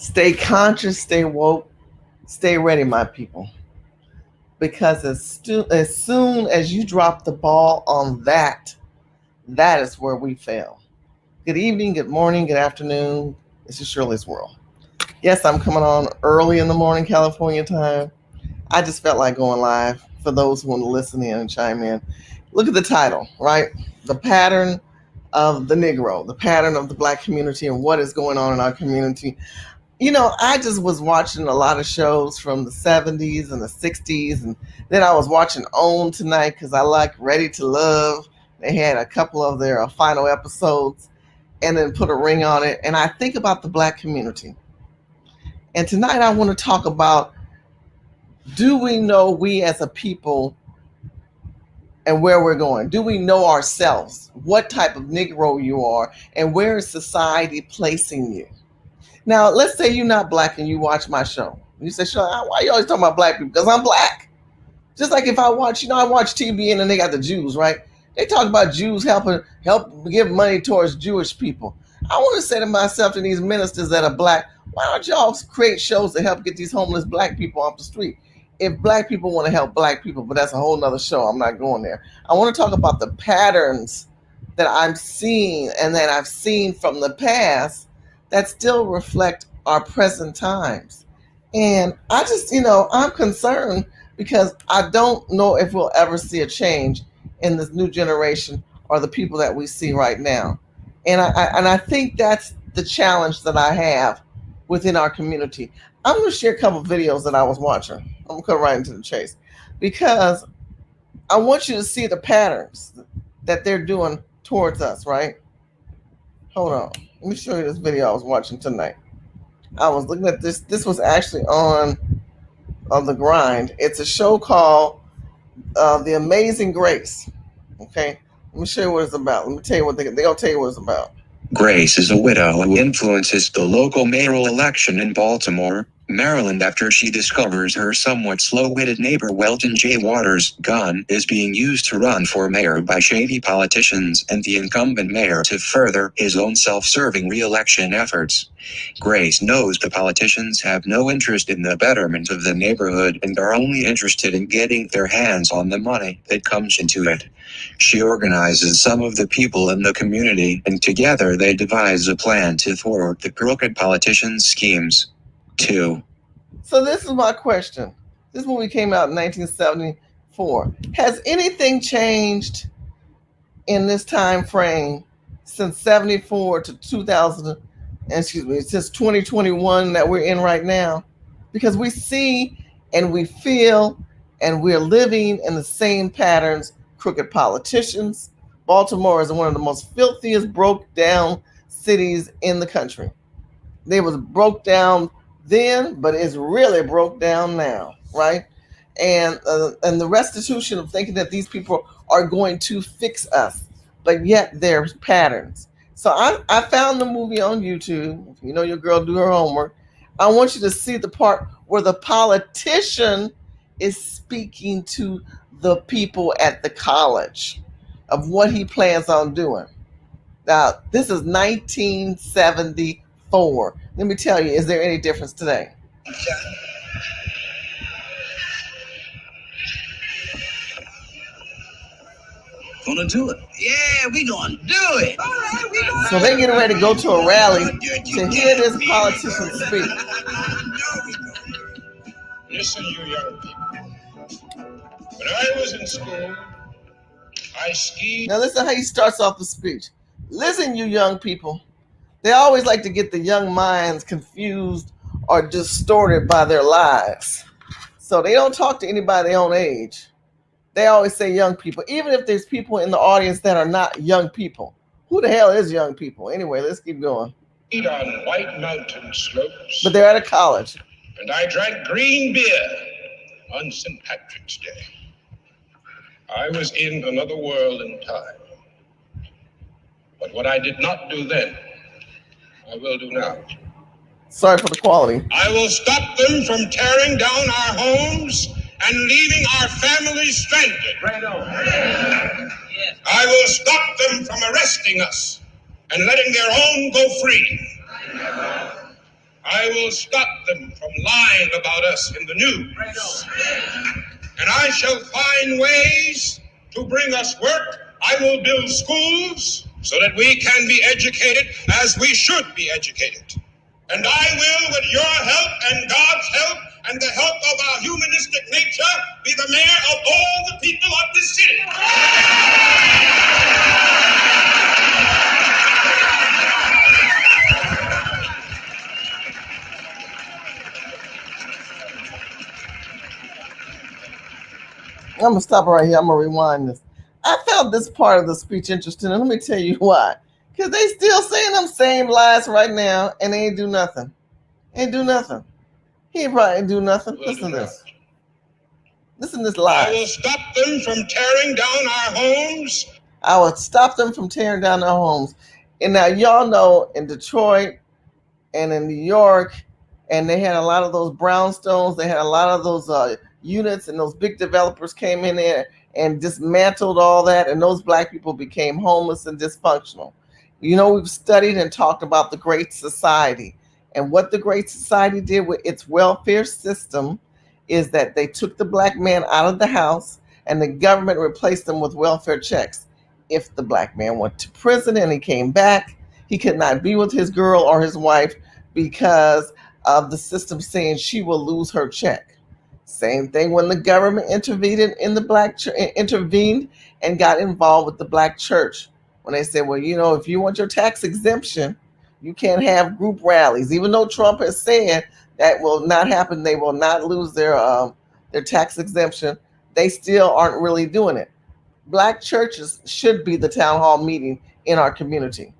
Stay conscious, stay woke, stay ready, my people. Because as soon as you drop the ball on that, that is where we fail. Good evening, good morning, good afternoon. This is Shirley's World. Yes, I'm coming on early in the morning, California time. I just felt like going live for those who want to listen in and chime in. Look at the title, right? The pattern of the Negro, the pattern of the Black community, and what is going on in our community. I just was watching a lot of shows from the 70s and the 60s, and then I was watching OWN tonight because I like Ready to Love. They had a couple of their final episodes and then put a ring on it. And I think about the Black community. And tonight I want to talk about, do we know we as a people and where we're going? Do we know ourselves? What type of Negro you are, and where is society placing you? Now, let's say you're not Black and you watch my show. You say, "Sure, why are you always talking about Black people?" Because I'm Black. Just like if I watch, I watch TBN and they got the Jews, right? They talk about Jews help give money towards Jewish people. I want to say to myself and these ministers that are Black, why don't y'all create shows to help get these homeless Black people off the street? If Black people want to help Black people, but that's a whole nother show. I'm not going there. I want to talk about the patterns that I'm seeing and that I've seen from the past that still reflect our present times. And I just, I'm concerned because I don't know if we'll ever see a change in this new generation or the people that we see right now. And I think that's the challenge that I have within our community. I'm going to share a couple of videos that I was watching. I'm going to cut right into the chase because I want you to see the patterns that they're doing towards us, right? Hold on. Let me show you this video I was watching tonight. I was looking at this. This was actually on The Grind. It's a show called The Amazing Grace. Okay? Let me show you what it's about. Let me tell you what they'll tell you what it's about. Grace is a widow who influences the local mayoral election in Baltimore, Maryland after she discovers her somewhat slow-witted neighbor Weldon J. Waters' gun is being used to run for mayor by shady politicians and the incumbent mayor to further his own self-serving re-election efforts. Grace knows the politicians have no interest in the betterment of the neighborhood and are only interested in getting their hands on the money that comes into it. She organizes some of the people in the community, and together they devise a plan to thwart the crooked politicians' schemes. 2. So this is my question. This movie came out in 1974. Has anything changed in this time frame since 74 to 2000, since 2021 that we're in right now? Because we see and we feel and we're living in the same patterns. Crooked politicians. Baltimore is one of the most filthiest, broke down cities in the country. They was broke down then, but it's really broke down now, right? And the restitution of thinking that these people are going to fix us, but yet there's patterns. So I found the movie on YouTube. Your girl do her homework. I want you to see the part where the politician is speaking to the people at the college of what he plans on doing. Now, this is 1974. Let me tell you, is there any difference today? Gonna do it. Yeah, we gonna do it. All right, we gonna So they getting ready to go to a rally to hear this politician speak. Listen, you young people. When I was in school, I skied. Now listen how he starts off the speech. Listen, you young people. They always like to get the young minds confused or distorted by their lives. So they don't talk to anybody their own age. They always say young people, even if there's people in the audience that are not young people. Who the hell is young people? Anyway, let's keep going. On white mountain slopes. But they're at a college. And I drank green beer on St. Patrick's Day. I was in another world and time. But what I did not do then, I will do now. Sorry for the quality. I will stop them from tearing down our homes and leaving our families stranded. Right on. Yes. I will stop them from arresting us and letting their own go free. I I will stop them from lying about us in the news. And I shall find ways to bring us work. I will build schools so that we can be educated as we should be educated. And I will, with your help and God's help and the help of our humanistic nature, be the mayor of all the people of this city. I'm going to stop right here. I'm going to rewind this. I found this part of the speech interesting, and let me tell you why. Because they still saying them same lies right now, and they ain't do nothing. Ain't do nothing. He probably ain't do nothing. Listen to this. Listen to this lie. I will stop them from tearing down our homes. I will stop them from tearing down their homes. And now y'all know in Detroit and in New York, and they had a lot of those brownstones. They had a lot of those units, and those big developers came in there and dismantled all that, and those black people became homeless and dysfunctional. You know, we've studied and talked about the Great Society, and what the Great Society did with its welfare system is that they took the black man out of the house, and the government replaced them with welfare checks. If the black man went to prison and he came back, he could not be with his girl or his wife because of the system saying she will lose her check. Same thing when the government intervened in the intervened and got involved with the black church. When they said, well, you know, if you want your tax exemption, you can't have group rallies. Even though Trump has said that will not happen, they will not lose their tax exemption, they still aren't really doing it. Black churches should be the town hall meeting in our community.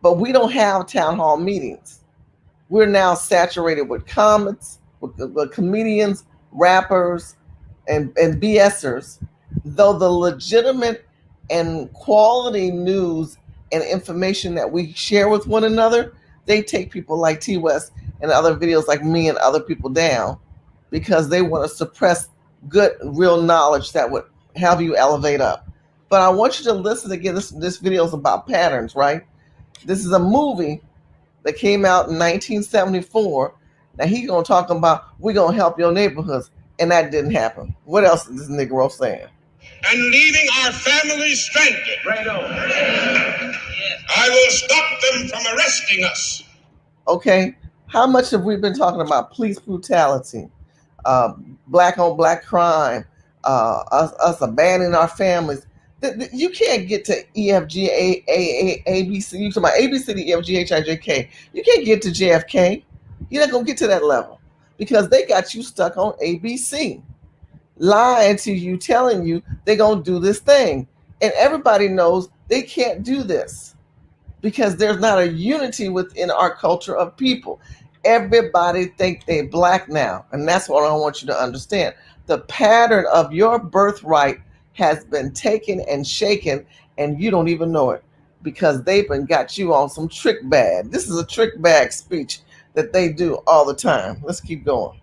But we don't have town hall meetings. We're now saturated with comments, with comedians, rappers, and BSers, though the legitimate and quality news and information that we share with one another, they take people like T West and other videos like me and other people down because they want to suppress good, real knowledge that would have you elevate up. But I want you to listen again. This video is about patterns, right? This is a movie that came out in 1974. Now he's going to talk about, we're going to help your neighborhoods. And that didn't happen. What else is this Negro saying? And leaving our families stranded. Right on. I will stop them from arresting us. Okay. How much have we been talking about police brutality, black on black crime, us abandoning our families? You can't get to E, F, G, A, B, C. You talking about A, B, C, D, E, F, G, H, I, J, K. You can't get to JFK. You're not going to get to that level because they got you stuck on A, B, C. Lying to you, telling you they're going to do this thing. And everybody knows they can't do this because there's not a unity within our culture of people. Everybody think they black now. And that's what I want you to understand. The pattern of your birthright has been taken and shaken, and you don't even know it because they've been got you on some trick bag. This is a trick bag speech that they do all the time. Let's keep going.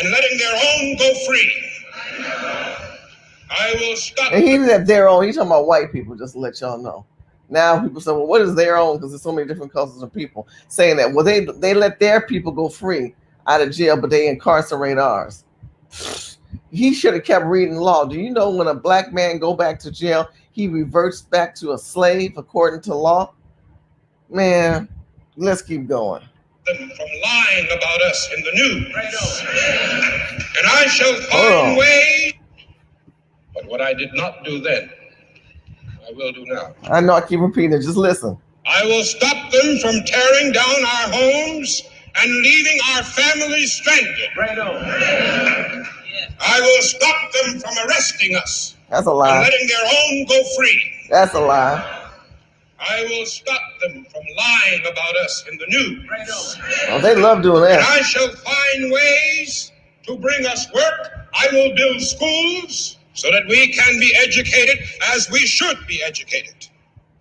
And letting their own go free. I will stop. And he didn't have their own. He's talking about white people, just to let y'all know. Now people say, well, what is their own? Because there's so many different cultures of people saying that, well, they let their people go free out of jail, but they incarcerate ours. He should have kept reading law. Do you know when a black man go back to jail, he reverts back to a slave according to law? Man, let's keep going. Them from lying about us in the news. And I shall find ways. But what I did not do then, I will do now. I know I keep repeating it. Just listen. I will stop them from tearing down our homes and leaving our families stranded. Right on. I will stop them from arresting us. That's a lie. And letting their own go free. That's a lie. I will stop them from lying about us in the news. Right on. Oh, they love doing that. And I shall find ways to bring us work. I will build schools so that we can be educated as we should be educated.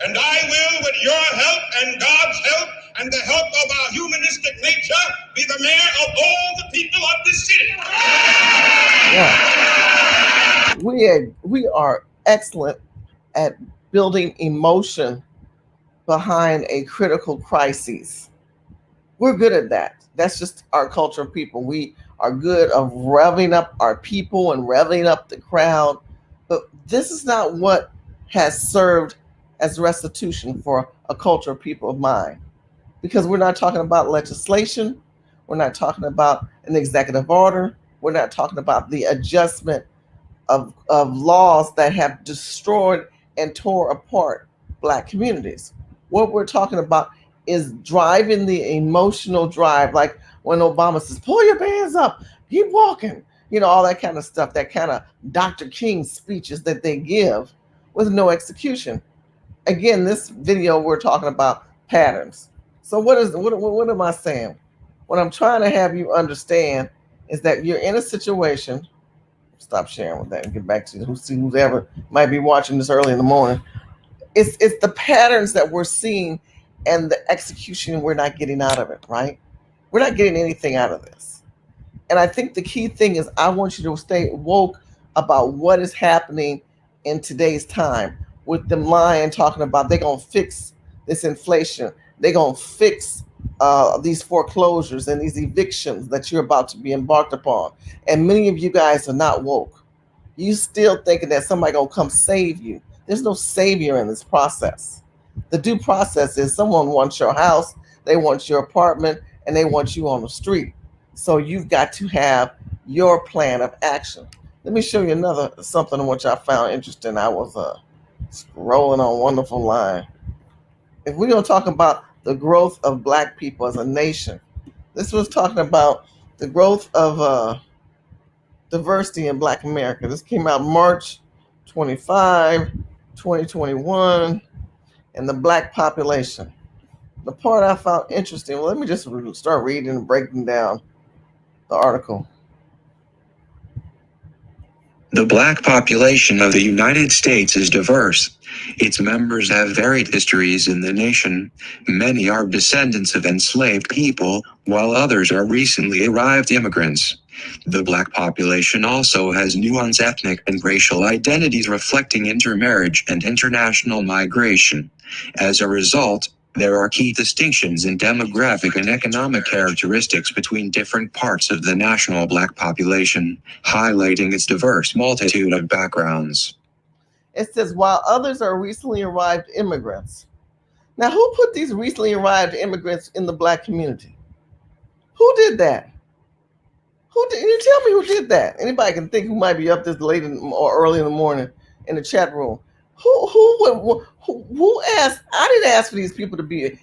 And I will, with your help and God's help and the help of our humanistic nature, be the mayor of all the people of this city. Yeah. We are excellent at building emotion behind a critical crisis. We're good at that. That's just our culture of people. We are good of revving up our people and revving up the crowd, but this is not what has served as restitution for a culture of people of mind. Because we're not talking about legislation, we're not talking about an executive order, we're not talking about the adjustment of laws that have destroyed and tore apart black communities. What we're talking about is driving the emotional drive, like when Obama says, pull your bands up, keep walking, all that kind of stuff, that kind of Dr. King speeches that they give with no execution. Again, this video we're talking about patterns. So what am I saying? What I'm trying to have you understand is that you're in a situation. Stop sharing with that and get back to who's ever might be watching this early in the morning. It's the patterns that we're seeing and the execution we're not getting out of it, right? We're not getting anything out of this. And I think the key thing is I want you to stay woke about what is happening in today's time with them lying, talking about they're going to fix this inflation. They're going to fix these foreclosures and these evictions that you're about to be embarked upon. And many of you guys are not woke. You still thinking that somebody going to come save you. There's no savior in this process. The due process is someone wants your house, they want your apartment, and they want you on the street. So you've got to have your plan of action. Let me show you another something which I found interesting. I was scrolling on Wonderful Line. If we're going to talk about the growth of black people as a nation, this was talking about the growth of diversity in Black America. This came out March 25, 2021, and the black population. The part I found interesting, well, let me just start reading and breaking down the article. The black population of the United States is diverse. Its members have varied histories in the nation. Many are descendants of enslaved people, while others are recently arrived immigrants. The black population also has nuanced ethnic and racial identities reflecting intermarriage and international migration. As a result, there are key distinctions in demographic and economic characteristics between different parts of the national black population, highlighting its diverse multitude of backgrounds. It says, while others are recently arrived immigrants. Now, who put these recently arrived immigrants in the black community? Who did that? Who did? You tell me who did that. Anybody can think who might be up this late or early in the morning in the chat room. Who asked? I didn't ask for these people to be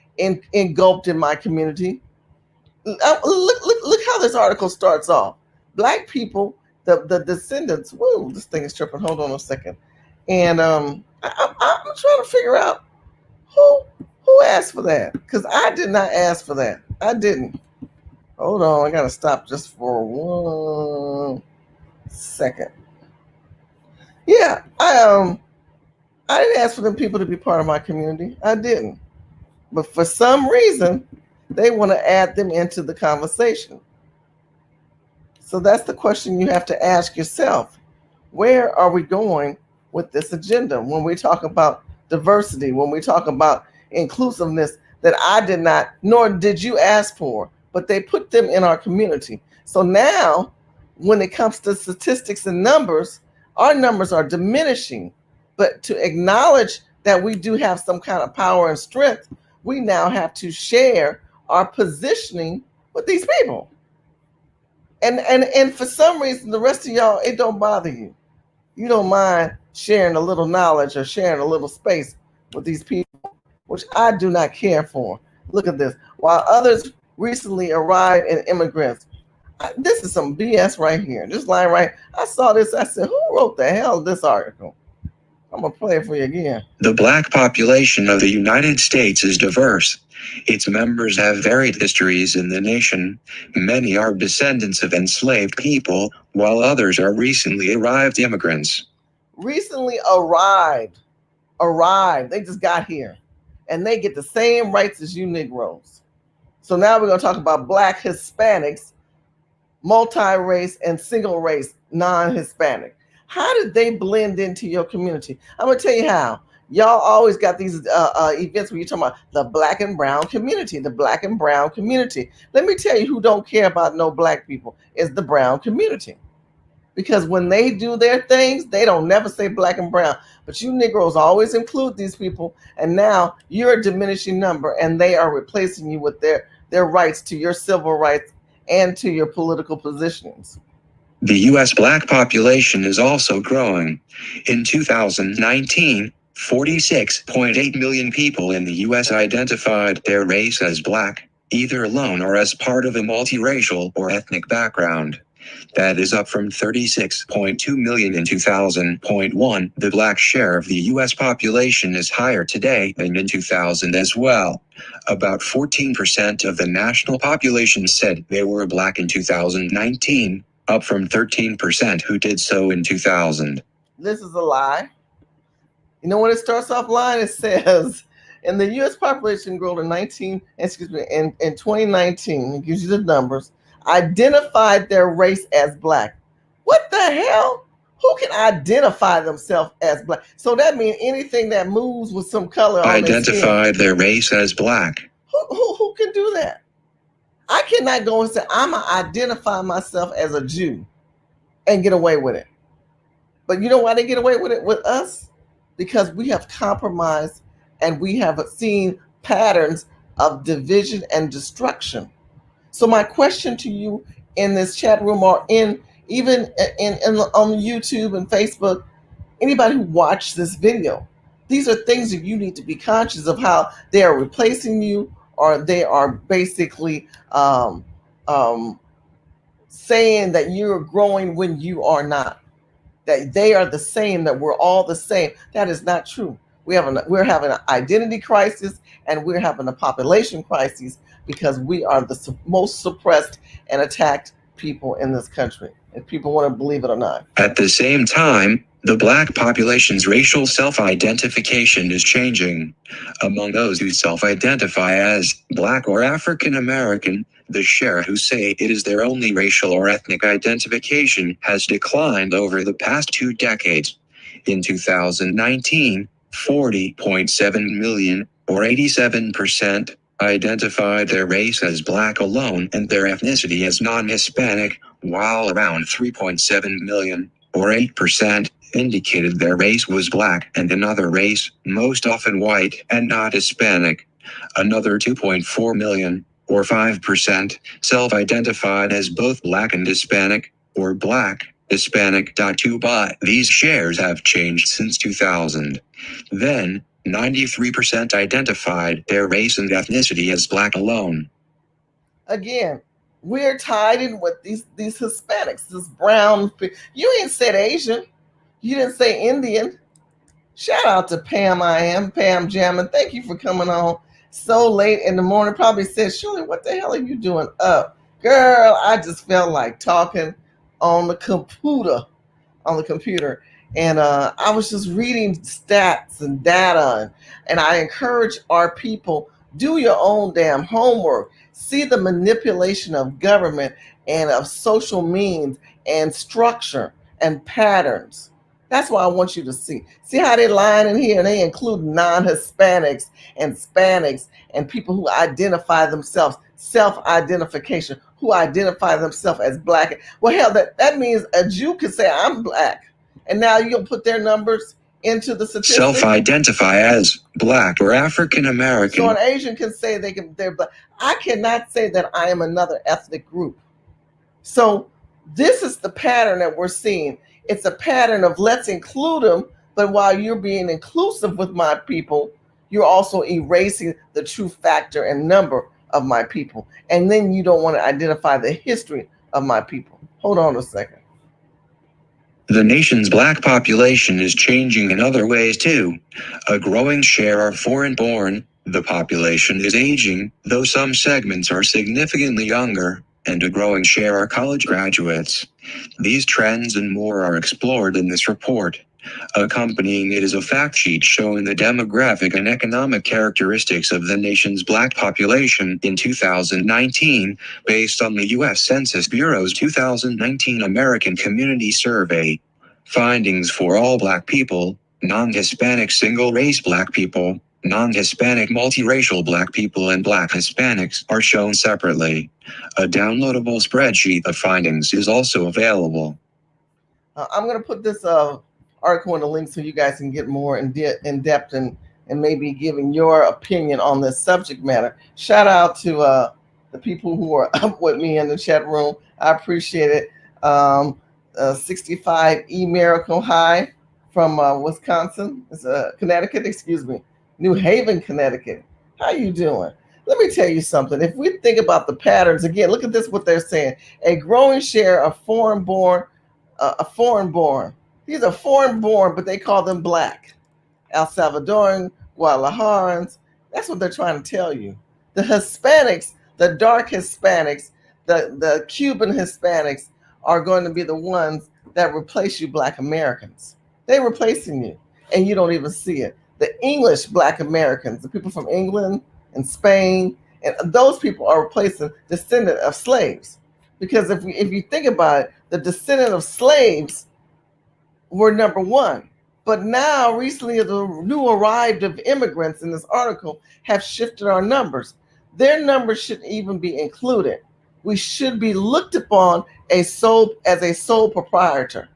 engulfed in my community. Look how this article starts off. Black people, the descendants. Whoa, this thing is tripping. Hold on a second. And I'm trying to figure out who asked for that, because I did not ask for that. I didn't. Hold on, I gotta stop just for 1 second. Yeah, I didn't ask for them people to be part of my community. I didn't. But for some reason, they want to add them into the conversation. So that's the question you have to ask yourself. Where are we going with this agenda when we talk about diversity, when we talk about inclusiveness that I did not, nor did you ask for, but they put them in our community. So now, when it comes to statistics and numbers, our numbers are diminishing. But to acknowledge that we do have some kind of power and strength, we now have to share our positioning with these people. And for some reason, the rest of y'all, it don't bother you. You don't mind sharing a little knowledge or sharing a little space with these people, which I do not care for. Look at this. While others recently arrived and immigrants. This is some BS right here. This line right. I saw this. I said, who wrote the hell this article? I'm going to play it for you again. The black population of the United States is diverse. Its members have varied histories in the nation. Many are descendants of enslaved people, while others are recently arrived immigrants. Recently arrived. They just got here. And they get the same rights as you Negroes. So now we're going to talk about Black Hispanics, multi-race, and single-race non-Hispanic. How did they blend into your community? I'm going to tell you how. Y'all always got these events where you're talking about the black and brown community, the black and brown community. Let me tell you who don't care about no black people is the brown community. Because when they do their things, they don't never say black and brown. But you Negroes always include these people, and now you're a diminishing number, and they are replacing you with their rights to your civil rights and to your political positions. The U.S. black population is also growing. In 2019, 46.8 million people in the U.S. identified their race as black, either alone or as part of a multiracial or ethnic background. That is up from 36.2 million in 2000.1. The black share of the U.S. population is higher today than in 2000 as well. About 14% of the national population said they were black in 2019, up from 13% who did so in 2000. This is a lie. You know, when it starts off line, it says, in the U.S. population growth in 2019, it gives you the numbers, identified their race as black. What the hell? Who can identify themselves as black? So that means anything that moves with some color on identified their race as black. Who can do that? I cannot go and say, I'm going to identify myself as a Jew and get away with it. But you know why they get away with it with us? Because we have compromised and we have seen patterns of division and destruction. So my question to you in this chat room or even on YouTube and Facebook, anybody who watched this video, these are things that you need to be conscious of, how they are replacing you, or they are basically saying that you're growing when you are not, that they are the same, that we're all the same. That is not true. We're having an identity crisis, and we're having a population crisis, because we are the most suppressed and attacked people in this country, if people want to believe it or not. At the same time, the black population's racial self-identification is changing. Among those who self-identify as black or African American, the share who say it is their only racial or ethnic identification has declined over the past 2 decades. In 2019, 40.7 million, or 87%, identified their race as black alone and their ethnicity as non-Hispanic, while around 3.7 million, or 8%, indicated their race was black and another race, most often white and not Hispanic. Another 2.4 million, or 5%, self-identified as both black and Hispanic, or black, Hispanic. But these shares have changed since 2000. Then, 93% identified their race and ethnicity as black alone. Again, we're tied in with these Hispanics, this brown. You ain't said Asian. You didn't say Indian. Shout out to Pam Jammin. Thank you for coming on so late in the morning. Probably said, Shirley, what the hell are you doing up? Girl, I just felt like talking on the computer. And I was just reading stats and data. And I encourage our people, do your own damn homework. See the manipulation of government and of social means and structure and patterns. That's why I want you to see. See how they line in here, and they include non-Hispanics and Hispanics and people who identify themselves, self-identification, who identify themselves as black. Well, hell, that means a Jew could say, I'm black. And now you'll put their numbers into the statistics. Self-identify as black or African American. So an Asian can say they're black. I cannot say that I am another ethnic group. So this is the pattern that we're seeing. It's a pattern of let's include them, but while you're being inclusive with my people, you're also erasing the true factor and number of my people. And then you don't want to identify the history of my people. Hold on a second. The nation's black population is changing in other ways too. A growing share are foreign-born, the population is aging, though some segments are significantly younger, and a growing share are college graduates. These trends and more are explored in this report. Accompanying it is a fact sheet showing the demographic and economic characteristics of the nation's black population in 2019, based on the U.S. Census Bureau's 2019 American Community Survey. Findings for all black people, non-Hispanic single-race Black people, non-Hispanic multiracial Black people, and Black Hispanics are shown separately. A downloadable spreadsheet of findings is also available. I'm going to put this article in the link so you guys can get more in depth and maybe giving your opinion on this subject matter. Shout out to the people who are up with me in the chat room. I appreciate it. 65 Miracle High from Wisconsin. It's Connecticut, excuse me. New Haven, Connecticut. How you doing? Let me tell you something. If we think about the patterns, again, look at this, what they're saying. A growing share of foreign-born. These are foreign-born, but they call them Black. El Salvadoran, Guadalajarans. That's what they're trying to tell you. The Hispanics, the dark Hispanics, the Cuban Hispanics are going to be the ones that replace you Black Americans. They're replacing you, and you don't even see it. The English Black Americans, the people from England and Spain, and those people are replacing descendant of slaves. Because if you think about it, the descendant of slaves were number one. But now, recently, the new arrived of immigrants in this article have shifted our numbers. Their numbers shouldn't even be included. We should be looked upon as a sole proprietor.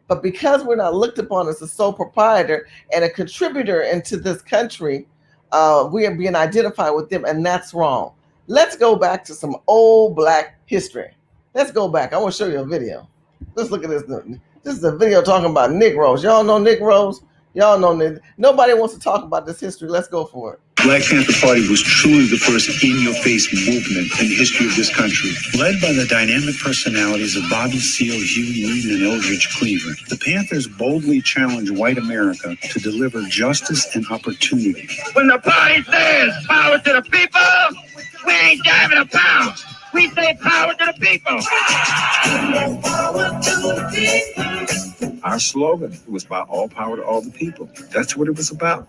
But because we're not looked upon as a sole proprietor and a contributor into this country, we are being identified with them, and that's wrong. Let's go back to some old Black history. Let's go back. I want to show you a video. Let's look at this. This is a video talking about Negroes. Y'all know Negroes? Y'all know nobody wants to talk about this history. Let's go for it. Black Panther Party was truly the first in-your-face movement in the history of this country. Led by the dynamic personalities of Bobby Seale, Huey Newton, and Eldridge Cleaver, the Panthers boldly challenged white America to deliver justice and opportunity. When the party says power to the people, we ain't diving a pound. We say power to the people. Power to the people. Our slogan was about all power to all the people. That's what it was about.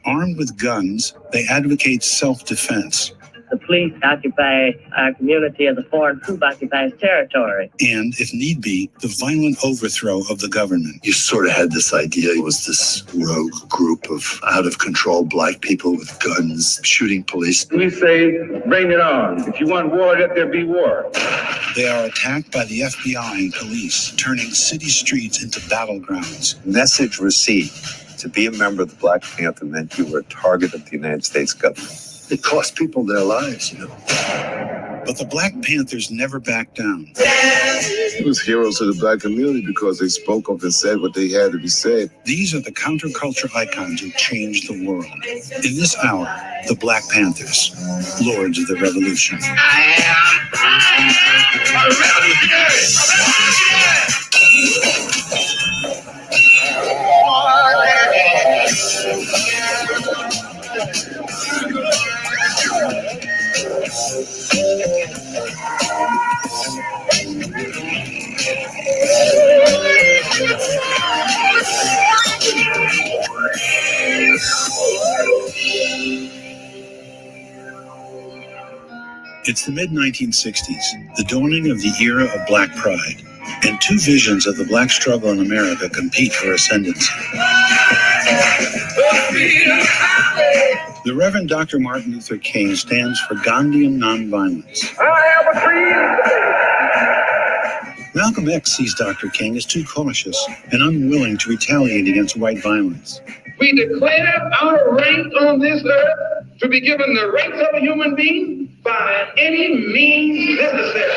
Armed with guns, they advocate self-defense. The police occupy our community as a foreign troop occupies territory. And, if need be, the violent overthrow of the government. You sort of had this idea it was this rogue group of out-of-control Black people with guns shooting police. We say, bring it on. If you want war, let there be war. They are attacked by the FBI and police, turning city streets into battlegrounds. Message received. To be a member of the Black Panther meant you were a target of the United States government. It cost people their lives, you know. But the Black Panthers never backed down. It was heroes of the Black community because they spoke up and said what they had to be said. These are the counterculture icons who changed the world. In this hour, the Black Panthers, Lords of the Revolution. I am a It's the mid-1960s, the dawning of the era of Black pride, and two visions of the Black struggle in America compete for ascendancy. The Reverend Dr. Martin Luther King stands for Gandhian nonviolence. I have a dream. Malcolm X sees Dr. King as too cautious and unwilling to retaliate against white violence. We declare our right on this earth to be given the rights of a human being by any means necessary.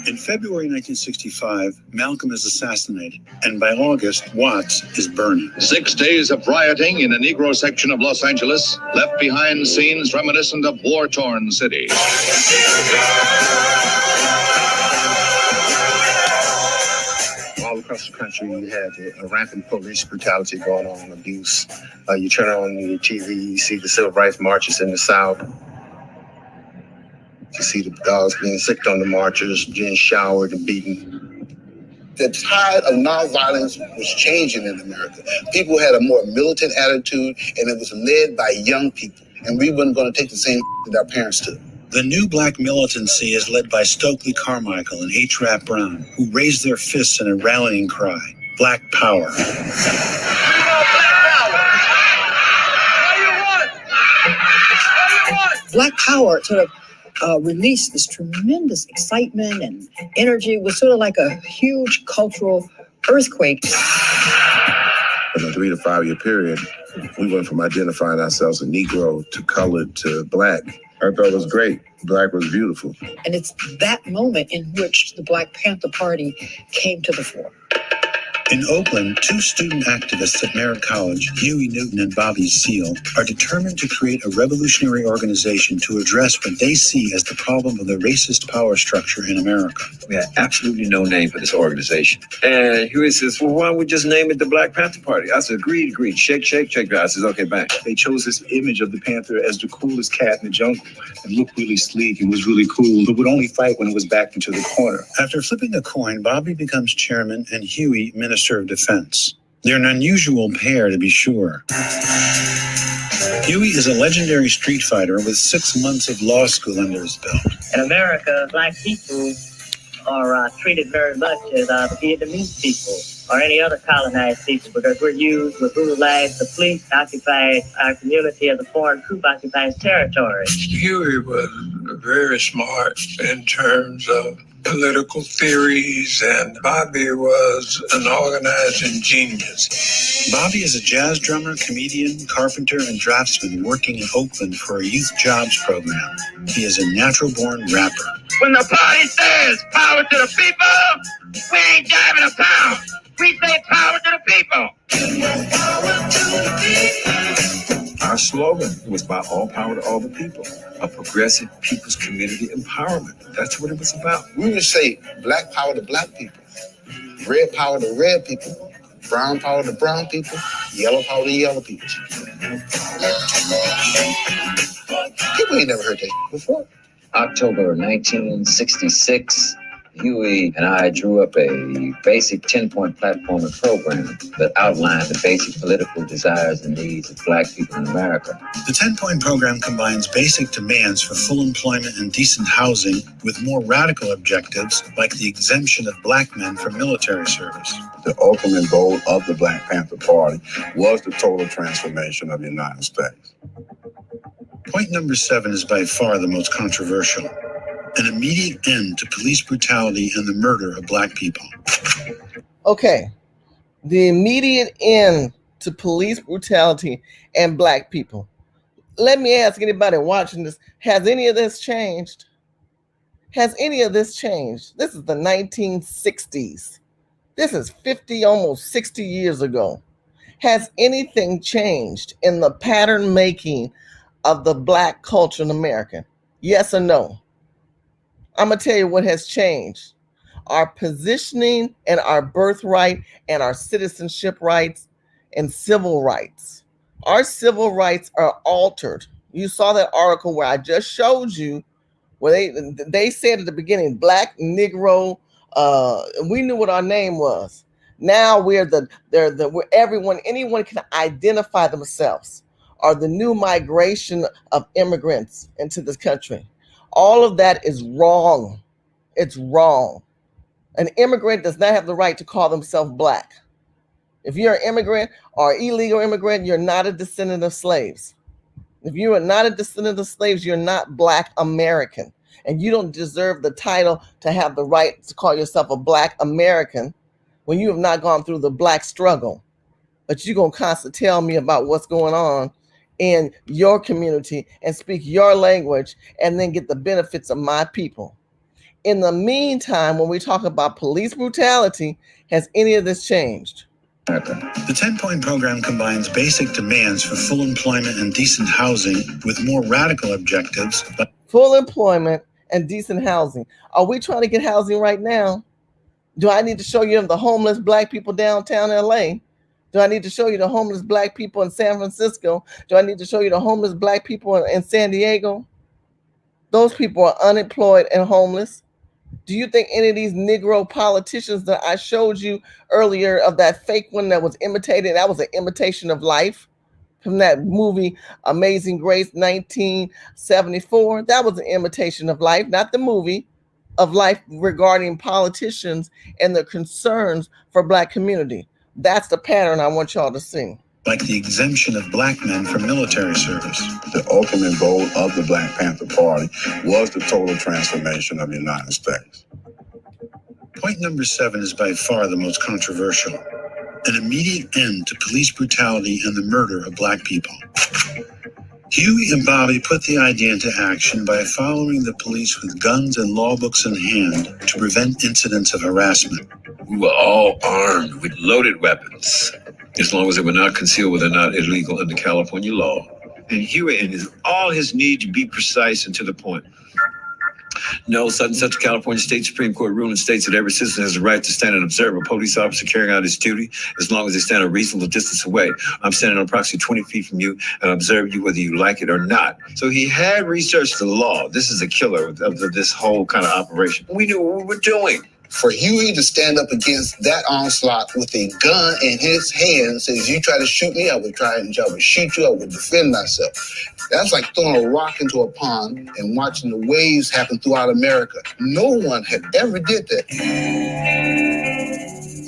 In February 1965, Malcolm is assassinated, and by August, Watts is burning. 6 days of rioting in a Negro section of Los Angeles left behind scenes reminiscent of war-torn cities. All across the country, you had a rampant police brutality going on, abuse. You turn on your TV, you see the civil rights marches in the South. You see the dogs being sicked on the marchers, being showered and beaten. The tide of nonviolence was changing in America. People had a more militant attitude, and it was led by young people. And we weren't going to take the same that our parents took. The new Black militancy is led by Stokely Carmichael and H. Rap Brown, who raised their fists in a rallying cry, Black Power. Black Power sort of released this tremendous excitement and energy. It was sort of like a huge cultural earthquake. In a 3 to 5 year period, we went from identifying ourselves as Negro to colored to Black. I thought it was great. Black was beautiful. And it's that moment in which the Black Panther Party came to the fore. In Oakland, two student activists at Merritt College, Huey Newton and Bobby Seale, are determined to create a revolutionary organization to address what they see as the problem of the racist power structure in America. We had absolutely no name for this organization. And Huey says, well, why don't we just name it the Black Panther Party? I said, agreed. Shake. I says, okay, bang. They chose this image of the Panther as the coolest cat in the jungle and looked really sleek and was really cool, but would only fight when it was backed into the corner. After flipping a coin, Bobby becomes chairman and Huey minister of Defense. They're an unusual pair, to be sure. Huey is a legendary street fighter with 6 months of law school under his belt. In America, Black people are treated very much as Vietnamese people or any other colonized people because we're used with brutalized. The police occupy our community as a foreign troop occupies territory. Huey was very smart in terms of political theories, and Bobby was an organizing genius. Bobby is a jazz drummer, comedian, carpenter, and draftsman working in Oakland for a youth jobs program. He is a natural-born rapper. When the party says power to the people, we ain't driving a pound. We say power to the people. Power to the people. Our slogan was about all power to all the people, a progressive people's community empowerment. That's what it was about. We would say Black power to Black people, red power to red people, brown power to brown people, yellow power to yellow people. People ain't never heard that before. October 1966, Huey and I drew up a basic 10-point platform and program that outlined the basic political desires and needs of Black people in America. The 10-point program combines basic demands for full employment and decent housing with more radical objectives like the exemption of Black men from military service. The ultimate goal of the Black Panther Party was the total transformation of the United States. Point number 7 is by far the most controversial. An immediate end to police brutality and the murder of Black people. Okay, the immediate end to police brutality and Black people. Let me ask anybody watching this, has any of this changed? Has any of this changed? This is the 1960s. This is 50, almost 60 years ago. Has anything changed in the pattern making of the Black culture in America? Yes or no? I'm going to tell you what has changed. Our positioning and our birthright and our citizenship rights and civil rights. Our civil rights are altered. You saw that article where I just showed you where they said at the beginning, Black, Negro, we knew what our name was. Now we're anyone can identify themselves, or the new migration of immigrants into this country. All of that is wrong. It's wrong. An immigrant does not have the right to call themselves Black. If you're an immigrant or illegal immigrant, you're not a descendant of slaves. If you are not a descendant of slaves, you're not Black American. And you don't deserve the title to have the right to call yourself a Black American when you have not gone through the Black struggle. But you're going to constantly tell me about what's going on in your community and speak your language and then get the benefits of my people. In the meantime, when we talk about police brutality, has any of this changed? The 10-point program combines basic demands for full employment and decent housing with more radical objectives. Full employment and decent housing. Are we trying to get housing right now? Do I need to show you the homeless Black people downtown LA? Do I need to show you the homeless Black people in San Francisco? Do I need to show you the homeless Black people in San Diego? Those people are unemployed and homeless. Do you think any of these Negro politicians that I showed you earlier of that fake one that was imitated, that was an imitation of life from that movie Amazing Grace 1974? That was an imitation of life, not the movie, of life regarding politicians and their concerns for Black community. That's the pattern I want y'all to see. like the exemption of black men from military service. The ultimate goal of the Black Panther Party was the total transformation of the United States. Point number 7 is by far the most controversial. An immediate end to police brutality and the murder of black people. Huey and Bobby put the idea into action by following the police with guns and law books in hand to prevent incidents of harassment. We were all armed with loaded weapons, as long as they were not concealed where they're not illegal under California law. And Huey and all his need to be precise and to the point. No, such and such a California State Supreme Court ruling states that every citizen has a right to stand and observe a police officer carrying out his duty as long as they stand a reasonable distance away. I'm standing on approximately 20 feet from you and observe you whether you like it or not. So he had researched the law. This is the killer of this whole kind of operation. We knew what we were doing. For Huey to stand up against that onslaught with a gun in his hand, says, you try to shoot me, I would shoot you, I would defend myself. That's like throwing a rock into a pond and watching the waves happen throughout America. No one had ever did that.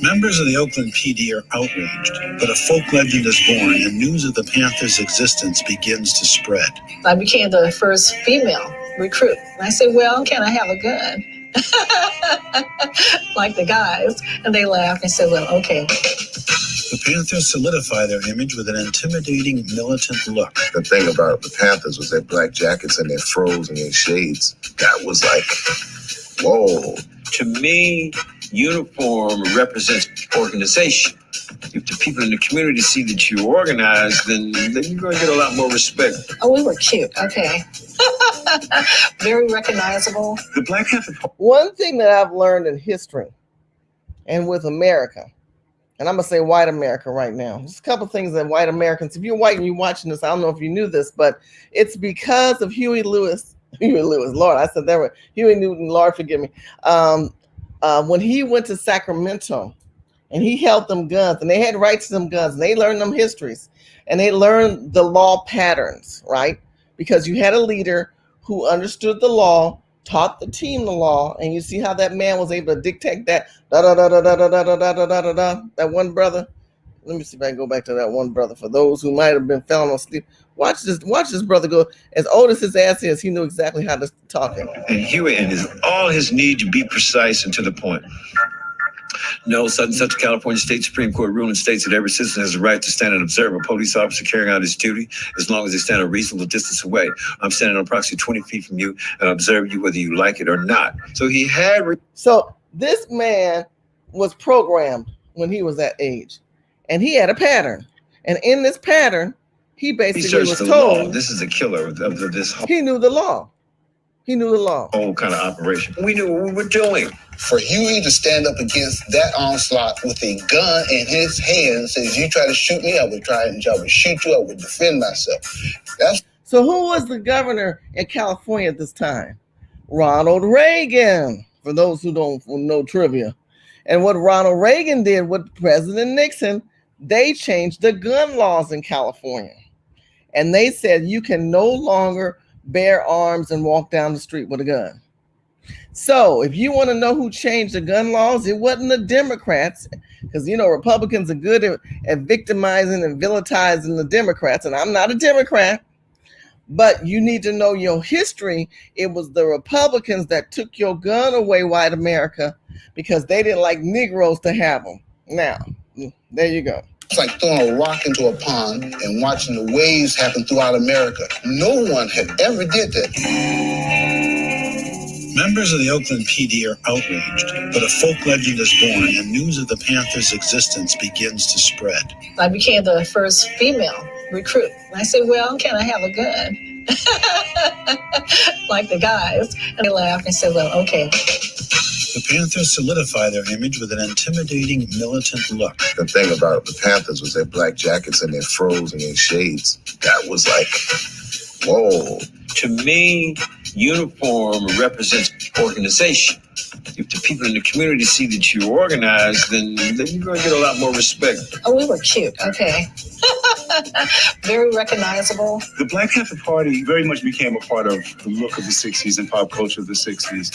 Members of the Oakland PD are outraged, but a folk legend is born and news of the Panthers' existence begins to spread. I became the first female recruit. And I said, well, can I have a gun? Like the guys. And they laughed and said, well, okay. The Panthers solidify their image with an intimidating militant look. The thing about the Panthers was their black jackets and their fros and their shades. That was like, whoa. To me, uniform represents organization. If the people in the community see that you're organized, then you're going to get a lot more respect. Oh, we were cute. Okay. Very recognizable. The Black Panther. One thing that I've learned in history and with America, and I'm going to say white America right now. Just a couple things that white Americans, if you're white and you're watching this, I don't know if you knew this, but it's because of Huey Lewis, Lord, I said that right. Huey Newton, Lord, forgive me. When he went to Sacramento and he held them guns and they had rights to them guns and they learned them histories and they learned the law patterns, right? Because you had a leader who understood the law, taught the team the law, and you see how that man was able to dictate that that one brother. Let me see if I can go back to that one brother. For those who might have been falling asleep, watch this brother go. As old as his ass is, he knew exactly how to talk. And Huey and all his need to be precise and to the point. No, such and such a California State Supreme Court ruling states that every citizen has a right to stand and observe a police officer carrying out his duty as long as they stand a reasonable distance away. I'm standing on approximately 20 feet from you and observe you whether you like it or not. So he had... So this man was programmed when he was that age. And he had a pattern. And in this pattern, he basically was told... Law. This is the killer of this whole... He knew the law. He knew the law. Whole kind of operation. We knew what we were doing. For Huey to stand up against that onslaught with a gun in his hand, says, you try to shoot me, I would shoot you, I would defend myself. So who was the governor in California at this time? Ronald Reagan, for those who don't know trivia. And what Ronald Reagan did with President Nixon, they changed the gun laws in California. And they said you can no longer bear arms and walk down the street with a gun. So if you want to know who changed the gun laws, it wasn't the Democrats, because, you know, Republicans are good at victimizing and vilifiing the Democrats. And I'm not a Democrat, but you need to know your history. It was the Republicans that took your gun away, white America, because they didn't like Negroes to have them. Now, there you go. It's like throwing a rock into a pond and watching the waves happen throughout America. No one had ever did that. Members of the Oakland PD are outraged, but a folk legend is born and news of the Panthers' existence begins to spread. I became the first female recruit. And I said, well, can I have a gun? Like the guys. And they laughed and said, well, okay. The Panthers solidify their image with an intimidating militant look. The thing about the Panthers was their black jackets and their fros and their shades. That was like, whoa. To me, uniform represents organization. If the people in the community see that you're organized, then you're going to get a lot more respect. Oh, we were cute. Okay. Very recognizable. The Black Panther Party very much became a part of the look of the 60s and pop culture of the 60s.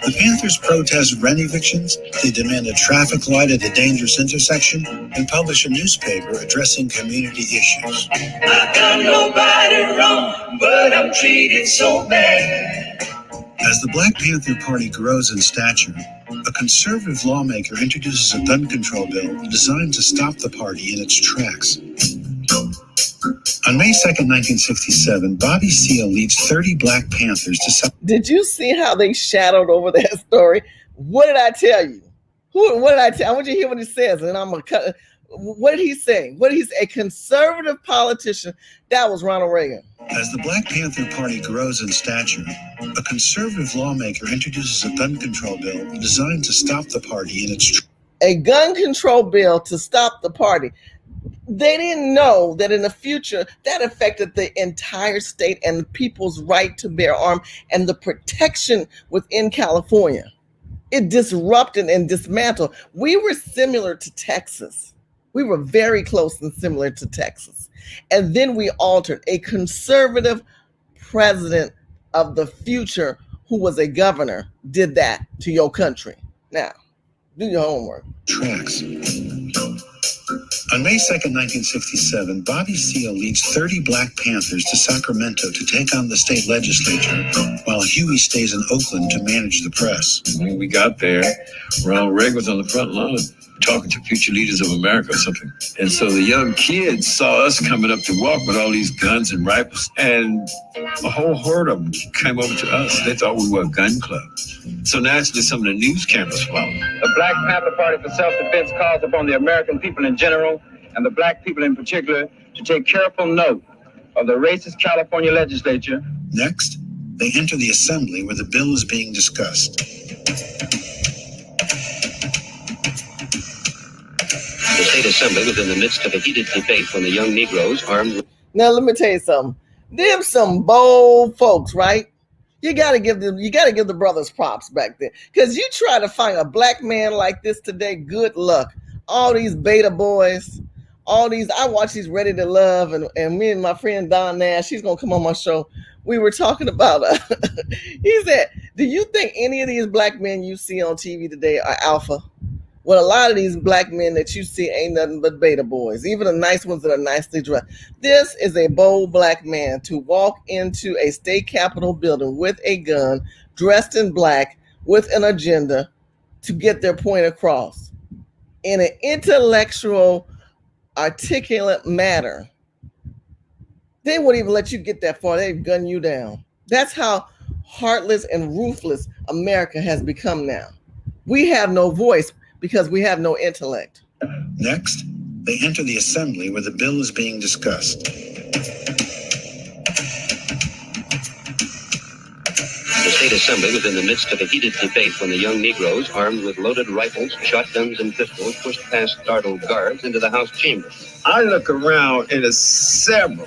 The Panthers protest rent evictions, they demand a traffic light at a dangerous intersection, and publish a newspaper addressing community issues. I done nobody wrong, but I'm treated so bad. As the Black Panther Party grows in stature, a conservative lawmaker introduces a gun control bill designed to stop the party in its tracks. On May 2nd, 1967, Bobby Seale leads 30 Black Panthers to... Did you see how they shadowed over that story? What did I tell you? What did I tell you? I want you to hear what he says, and I'm going to cut. What did he say? What he's a conservative politician. That was Ronald Reagan. As the Black Panther Party grows in stature, a conservative lawmaker introduces a gun control bill designed to stop the party in its... A gun control bill to stop the party. They didn't know that in the future that affected the entire state and the people's right to bear arms and the protection within California. It disrupted and dismantled. We were similar to Texas. We were very close and similar to Texas. And then we altered. A conservative president of the future who was a governor did that to your country. Now, do your homework. Tracks. On May 2nd, 1967, Bobby Seale leads 30 Black Panthers to Sacramento to take on the state legislature, while Huey stays in Oakland to manage the press. When we got there, Ronald Reagan was on the front lawn talking to future leaders of America or something. And so the young kids saw us coming up to walk with all these guns and rifles, and a whole horde of them came over to us. They thought we were a gun club. So naturally, some of the news cameras followed. The Black Panther Party for Self-Defense calls upon the American people in general and the black people in particular to take careful note of the racist California legislature. Next, they enter the assembly where the bill is being discussed. The state assembly was in the midst of a heated debate when the young Negroes armed... Now, let me tell you something. Them some bold folks, right? You gotta give the brothers props back then. Because you try to find a black man like this today, good luck. All these beta boys, I watch these Ready to Love, and me and my friend Don Nash, she's gonna come on my show. We were talking about, he said, do you think any of these black men you see on TV today are alpha? Well, a lot of these black men that you see ain't nothing but beta boys, even the nice ones that are nicely dressed. This is a bold black man to walk into a state capitol building with a gun, dressed in black, with an agenda to get their point across in an intellectual, articulate manner. They wouldn't even let you get that far. They'd gun you down. That's how heartless and ruthless America has become now. We have no voice because we have no intellect. Next, they enter the assembly where the bill is being discussed. The state assembly was in the midst of a heated debate when the young Negroes, armed with loaded rifles, shotguns, and pistols, pushed past startled guards into the House chamber. I look around and several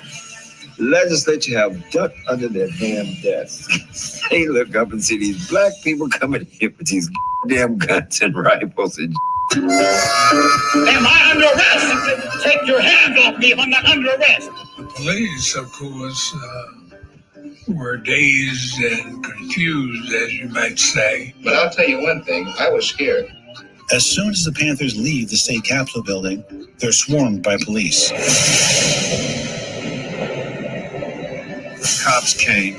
legislature have ducked under their damn desks. They look up and see these black people coming here with these damn guns and rifles and Am I under arrest? Take your hands off me if I'm not under arrest. The police, of course, were dazed and confused, as you might say. But I'll tell you one thing, I was scared. As soon as the Panthers leave the state capitol building, they're swarmed by police. cops came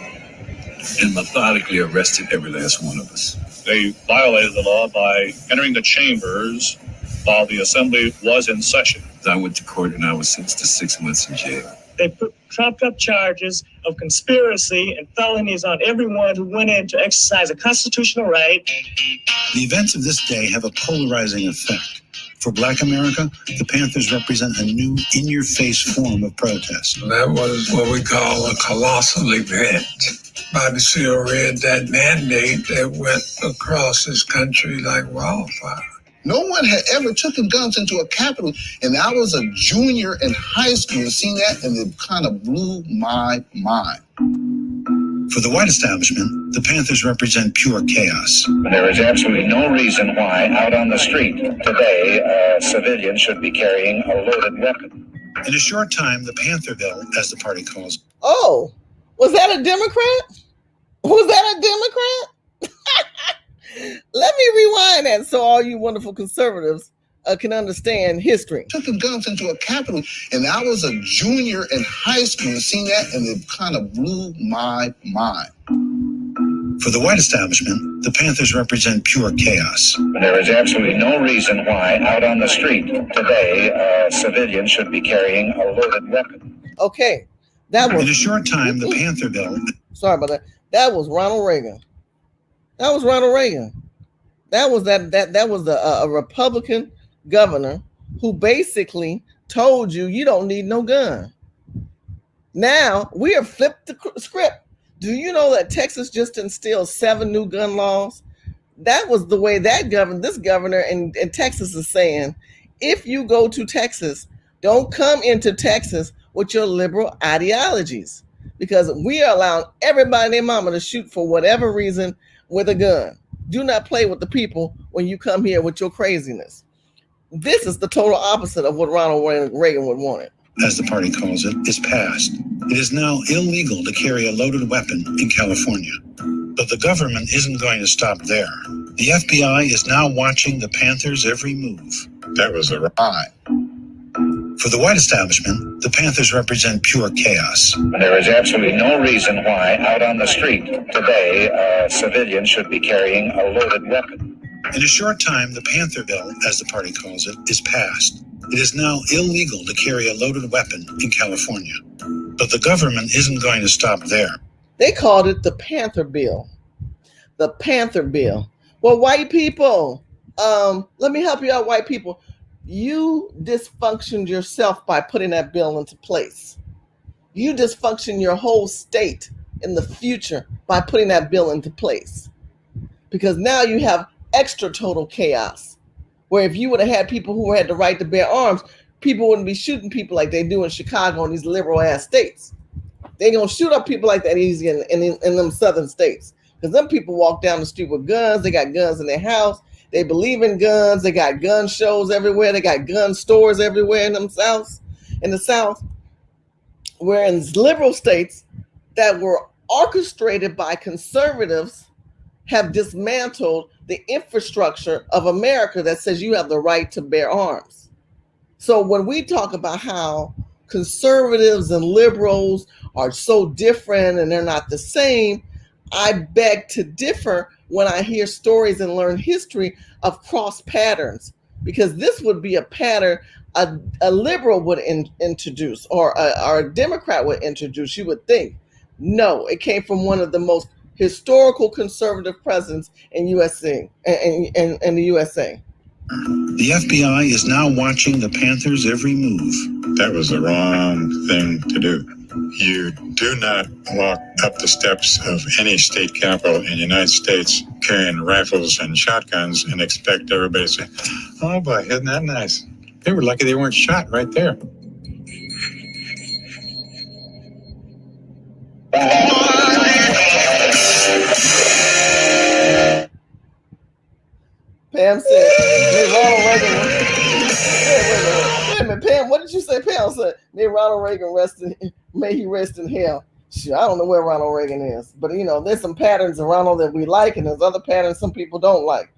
and methodically arrested every last one of us. They violated the law by entering the chambers while the assembly was in session. I went to court and I was sentenced to 6 months in jail. They trumped up charges of conspiracy and felonies on everyone who went in to exercise a constitutional right. The events of this day have a polarizing effect. For Black America, the Panthers represent a new, in-your-face form of protest. That was what we call a colossal event. Bobby Seale read that mandate that went across this country like wildfire. No one had ever taken guns into a Capitol, and I was a junior in high school and seen that, and it kind of blew my mind. For the white establishment, the Panthers represent pure chaos. There is absolutely no reason why out on the street today a civilian should be carrying a loaded weapon. In a short time, the Pantherville, as the party calls it. Oh, was that a Democrat? Was that a Democrat? Let me rewind that so all you wonderful conservatives can understand history. Took the guns into a Capitol, and I was a junior in high school and seen that, and it kind of blew my mind. For the white establishment, the Panthers represent pure chaos. There is absolutely no reason why out on the street today a civilian should be carrying a loaded weapon. Okay, that was in a short time. The Panther bill. Sorry about that. That was Ronald Reagan. That was Ronald Reagan. That was a Republican governor who basically told you you don't need no gun. Now we have flipped the script. Do you know that Texas just instilled 7 new gun laws? That was the way that this governor in Texas is saying, if you go to Texas, don't come into Texas with your liberal ideologies, because we are allowing everybody and their mama to shoot for whatever reason with a gun. Do not play with the people when you come here with your craziness. This is the total opposite of what Ronald Reagan would want it. As the party calls it, is passed. It is now illegal to carry a loaded weapon in California. But the government isn't going to stop there. The FBI is now watching the Panthers' every move. That was a lie. For the white establishment, the Panthers represent pure chaos. There is absolutely no reason why out on the street today a civilian should be carrying a loaded weapon. In a short time, the Panther bill, as the party calls it, is passed. It is now illegal to carry a loaded weapon in California. But the government isn't going to stop there. They called it the Panther bill. The Panther bill. Well, white people, let me help you out, white people. You dysfunctioned yourself by putting that bill into place. You dysfunction your whole state in the future by putting that bill into place. Because now you have extra total chaos. Where if you would have had people who had the right to bear arms, people wouldn't be shooting people like they do in Chicago and these liberal ass states. They ain't gonna shoot up people like that easy in them southern states. Because them people walk down the street with guns, they got guns in their house, they believe in guns, they got gun shows everywhere, they got gun stores everywhere in the South. Where in liberal states that were orchestrated by conservatives have dismantled the infrastructure of America that says you have the right to bear arms. So when we talk about how conservatives and liberals are so different and they're not the same, I beg to differ when I hear stories and learn history of cross patterns, because this would be a pattern a liberal would introduce or a Democrat would introduce, you would think. No, it came from one of the most historical conservative presidents in USA in the USA. The FBI is now watching the Panthers' every move. That was the wrong thing to do. You do not walk up the steps of any state capitol in the United States carrying rifles and shotguns and expect everybody to say, "Oh boy, isn't that nice?" They were lucky they weren't shot right there. Pam said, Ronald Reagan. Wait a minute, Pam, what did you say? Pam said, may Ronald Reagan may he rest in hell. Sure, I don't know where Ronald Reagan is, but there's some patterns of Ronald that we like, and there's other patterns some people don't like.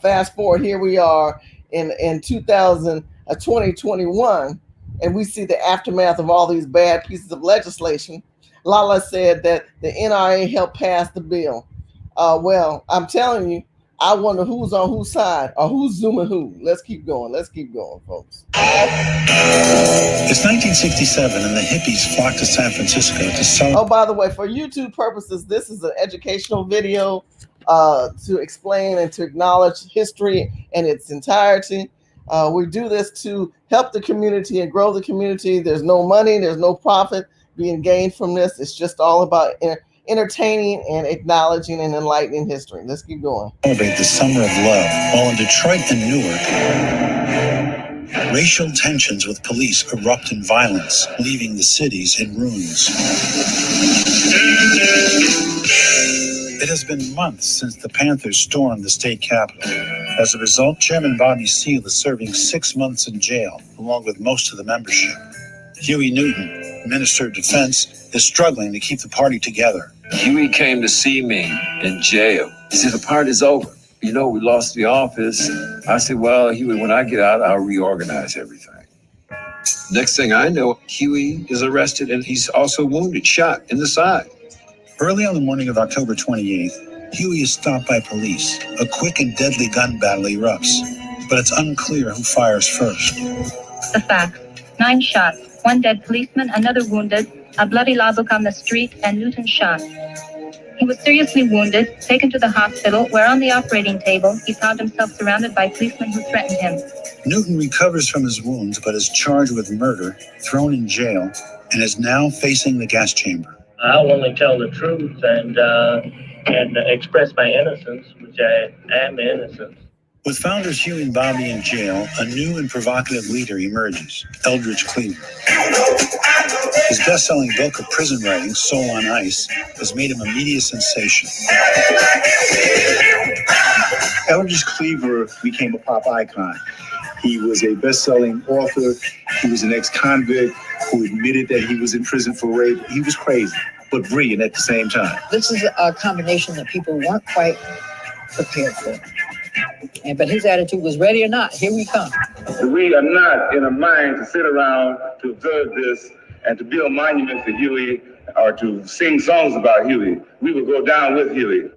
Fast forward, here we are in 2021, and we see the aftermath of all these bad pieces of legislation. Lala said that the NRA helped pass the bill. Well, I'm telling you, I wonder who's on whose side or who's zooming who. Let's keep going, folks. It's 1967 and the hippies flocked to San Francisco to celebrate. Oh, by the way, for YouTube purposes, this is an educational video to explain and to acknowledge history in its entirety. We do this to help the community and grow the community. There's no money, there's no profit being gained from this. It's just all about entertaining and acknowledging and enlightening history. Let's keep going. Celebrate the Summer of Love, while in Detroit and Newark, racial tensions with police erupt in violence, leaving the cities in ruins. It has been months since the Panthers stormed the state capitol. As a result, Chairman Bobby Seale is serving 6 months in jail, along with most of the membership. Huey Newton, Minister of Defense, is struggling to keep the party together. Huey came to see me in jail. He said the party's over. we lost the office. I said, well, Huey, when I get out, I'll reorganize everything. Next thing I know, Huey is arrested and he's also wounded, shot in the side. Early on the morning of October 28th, Huey is stopped by police. A quick and deadly gun battle erupts, but it's unclear who fires first. The facts: 9 shots, 1 dead policeman, another wounded, a bloody law book on the street, and Newton shot. He was seriously wounded, taken to the hospital, where on the operating table, he found himself surrounded by policemen who threatened him. Newton recovers from his wounds, but is charged with murder, thrown in jail, and is now facing the gas chamber. I'll only tell the truth and express my innocence, which I am innocent. With founders Huey and Bobby in jail, a new and provocative leader emerges, Eldridge Cleaver. His best-selling book of prison writings, Soul on Ice, has made him a media sensation. Eldridge Cleaver became a pop icon. He was a best-selling author. He was an ex-convict who admitted that he was in prison for rape. He was crazy, but brilliant at the same time. This is a combination that people weren't quite prepared for. But his attitude was ready or not, here we come. We are not in a mind to sit around to observe this and to build monuments to Huey or to sing songs about Huey. We will go down with Huey.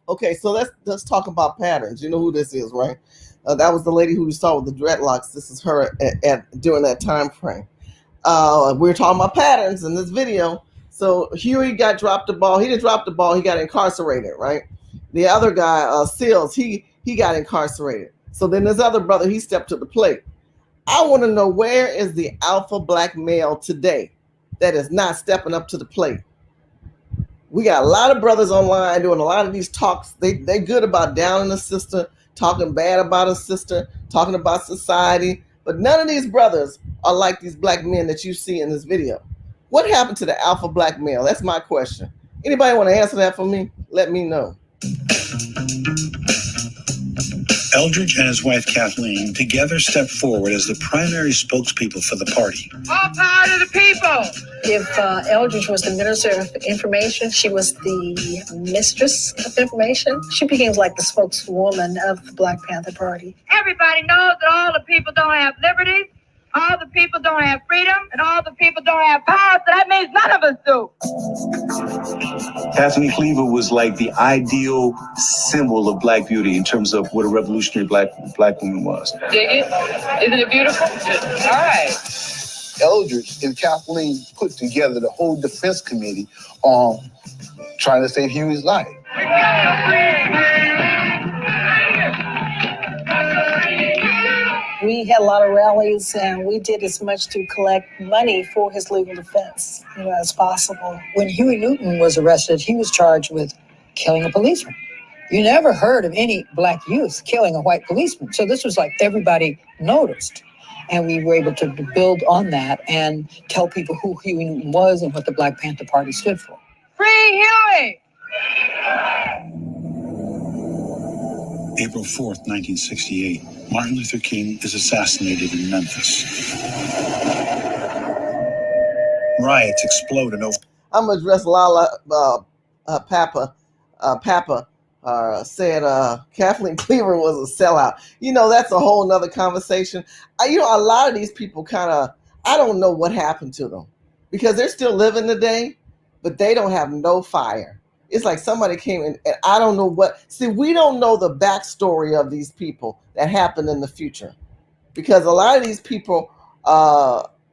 Okay, so let's talk about patterns. You know who this is, right? That was the lady who you saw with the dreadlocks. This is her during that time frame. We're talking about patterns in this video. So Huey got dropped the ball. He didn't drop the ball. He got incarcerated, right? The other guy, Seals, he got incarcerated. So then this other brother, he stepped to the plate. I want to know, where is the alpha black male today that is not stepping up to the plate? We got a lot of brothers online doing a lot of these talks. They good about downing a sister, talking bad about a sister, talking about society. But none of these brothers are like these black men that you see in this video. What happened to the alpha black male? That's my question. Anybody want to answer that for me? Let me know. Eldridge and his wife Kathleen together stepped forward as the primary spokespeople for the party. All power to the people! If Eldridge was the minister of information, she was the mistress of information. She became like the spokeswoman of the Black Panther Party. Everybody knows that all the people don't have liberties, all the people don't have freedom, and all the people don't have power, so that means none of us do. Kathleen Cleaver was like the ideal symbol of black beauty in terms of what a revolutionary black woman was. Dig it? Isn't it beautiful? All right. Eldridge and Kathleen put together the whole defense committee on trying to save Huey's life. We had a lot of rallies, and we did as much to collect money for his legal defense, as possible. When Huey Newton was arrested, he was charged with killing a policeman. You never heard of any black youth killing a white policeman. So this was like everybody noticed. And we were able to build on that and tell people who Huey Newton was and what the Black Panther Party stood for. Free Huey! April 4th, 1968, Martin Luther King is assassinated in Memphis. Riots explode in over. I'm going to address Lala Papa said Kathleen Cleaver was a sellout. That's a whole nother conversation. A lot of these people I don't know what happened to them, because they're still living today, but they don't have no fire. It's like somebody came in, and I don't know what. See, we don't know the backstory of these people that happened in the future, because a lot of these people,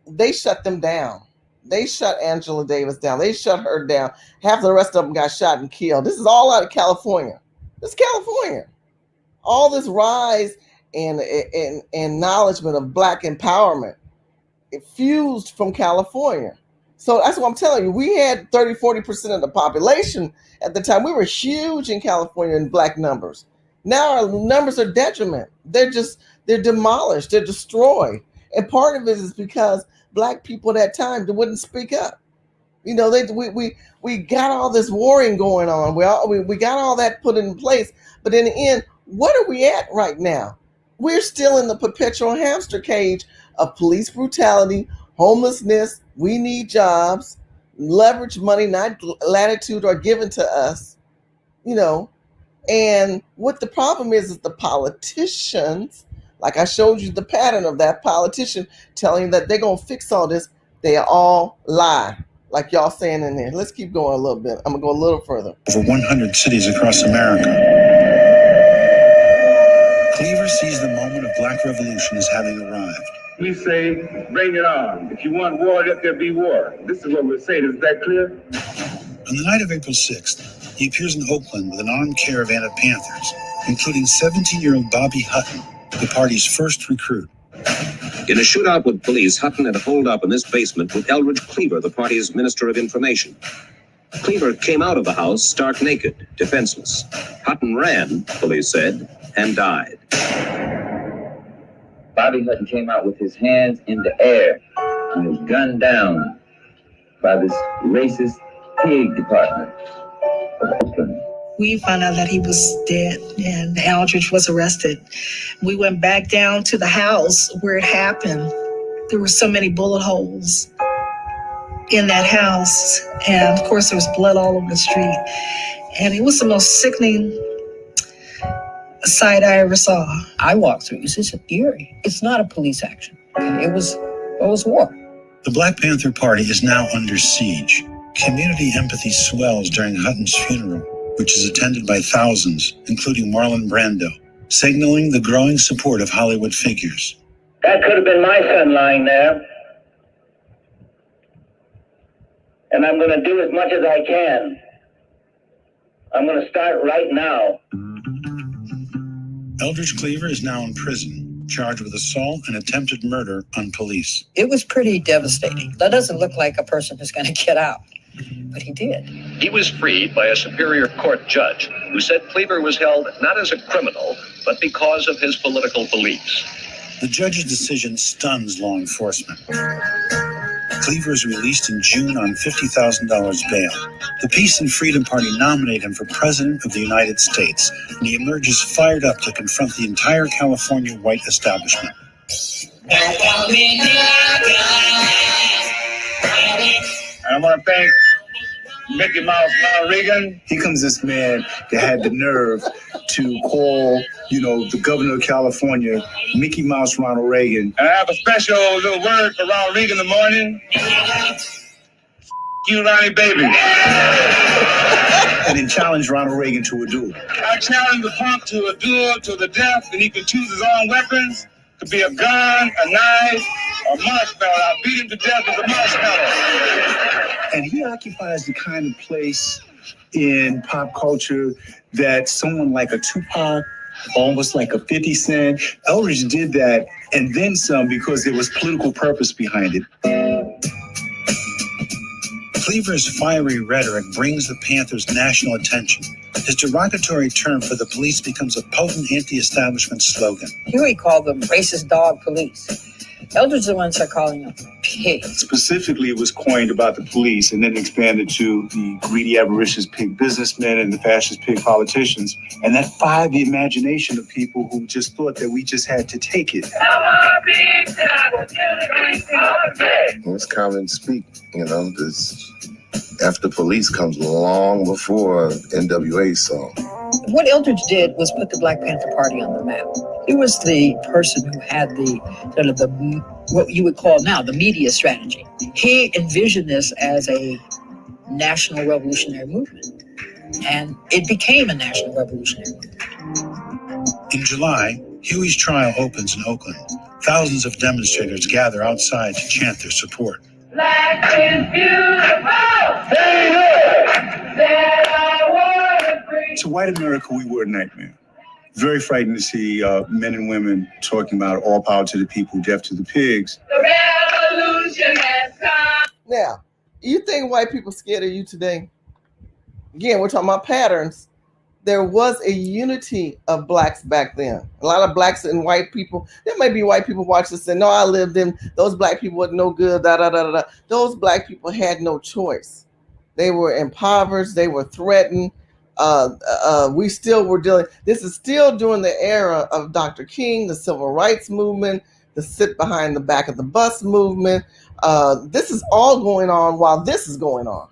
they shut them down. They shut Angela Davis down. They shut her down. Half the rest of them got shot and killed. This is all out of California. This is California. All this rise and acknowledgement of black empowerment, it fused from California. So that's what I'm telling you. We had 30-40% of the population at the time. We were huge in California in black numbers. Now our numbers are detriment. They're demolished. They're destroyed. And part of it is because black people at that time, they wouldn't speak up. We got all this warring going on. We got all that put in place. But in the end, what are we at right now? We're still in the perpetual hamster cage of police brutality, homelessness. We need jobs, leverage money, not latitude, are given to us, And what the problem is the politicians, like I showed you the pattern of that politician telling that they're going to fix all this, they all lie, like y'all saying in there. Let's keep going a little bit. I'm going to go a little further. Over 100 cities across America. Cleaver sees the moment of Black Revolution as having arrived. We say, bring it on. If you want war, let there be war. This is what we're saying. Is that clear? On the night of April 6th, he appears in Oakland with an armed caravan of Panthers, including 17-year-old Bobby Hutton, the party's first recruit. In a shootout with police, Hutton had holed up in this basement with Eldridge Cleaver, the party's Minister of Information. Cleaver came out of the house stark naked, defenseless. Hutton ran, police said, and died. Bobby Hutton came out with his hands in the air and was gunned down by this racist pig department of Oakland. We found out that he was dead and Eldridge was arrested. We went back down to the house where it happened. There were so many bullet holes in that house. And of course, there was blood all over the street. And it was the most sickening sight I ever saw. I walked through. It's just eerie. It's not a police action. It was war. The Black Panther Party is now under siege. Community empathy swells during Hutton's funeral, which is attended by thousands, including Marlon Brando, signaling the growing support of Hollywood figures. That could have been my son lying there. And I'm going to do as much as I can. I'm going to start right now. Eldridge Cleaver is now in prison, charged with assault and attempted murder on police. It was pretty devastating. That doesn't look like a person who's going to get out, but he did. He was freed by a Superior Court judge who said Cleaver was held not as a criminal, but because of his political beliefs. The judge's decision stuns law enforcement. Cleaver is released in June on $50,000 bail. The Peace and Freedom Party nominate him for President of the United States, and he emerges fired up to confront the entire California white establishment. I want to thank Mickey Mouse Ronald Reagan. Here comes this man that had the nerve to call, the governor of California, Mickey Mouse Ronald Reagan. And I have a special little word for Ronald Reagan in the morning. You, Ronnie, baby. And then challenge Ronald Reagan to a duel. I challenge the punk to a duel to the death, and he can choose his own weapons. Could be a gun, a knife, a marshmallow. I'll beat him to death with a marshmallow. And he occupies the kind of place in pop culture that someone like a Tupac, almost like a 50 Cent, Eldridge did that and then some because there was political purpose behind it. Cleaver's fiery rhetoric brings the Panthers national attention. His derogatory term for the police becomes a potent anti-establishment slogan. Huey called them racist dog police. Eldridge is the ones are calling them pigs. Specifically, it was coined about the police and then expanded to the greedy, avaricious pig businessmen and the fascist pig politicians. And that fired the imagination of people who just thought that we just had to take it. It's common speak, this after police comes long before NWA song. What Eldridge did was put the Black Panther Party on the map. He was the person who had the what you would call now the media strategy. He envisioned this as a national revolutionary movement, and it became a national revolutionary movement. In July, Huey's trial opens in Oakland. Thousands of demonstrators gather outside to chant their support. Black is beautiful. Say it. That I want to bring. To white America, we were a nightmare. Very frightening to see men and women talking about all power to the people, death to the pigs. The revolution has come. Now, you think white people scared of you today? Again, we're talking about patterns. There was a unity of blacks back then. A lot of blacks and white people. There may be white people watching this and say, no, I lived in, those black people were no good, da, da, da, da, da. Those black people had no choice. They were impoverished. They were threatened. We still were dealing. This is still during the era of Dr. King, the civil rights movement, the sit behind the back of the bus movement. This is all going on while this is going on.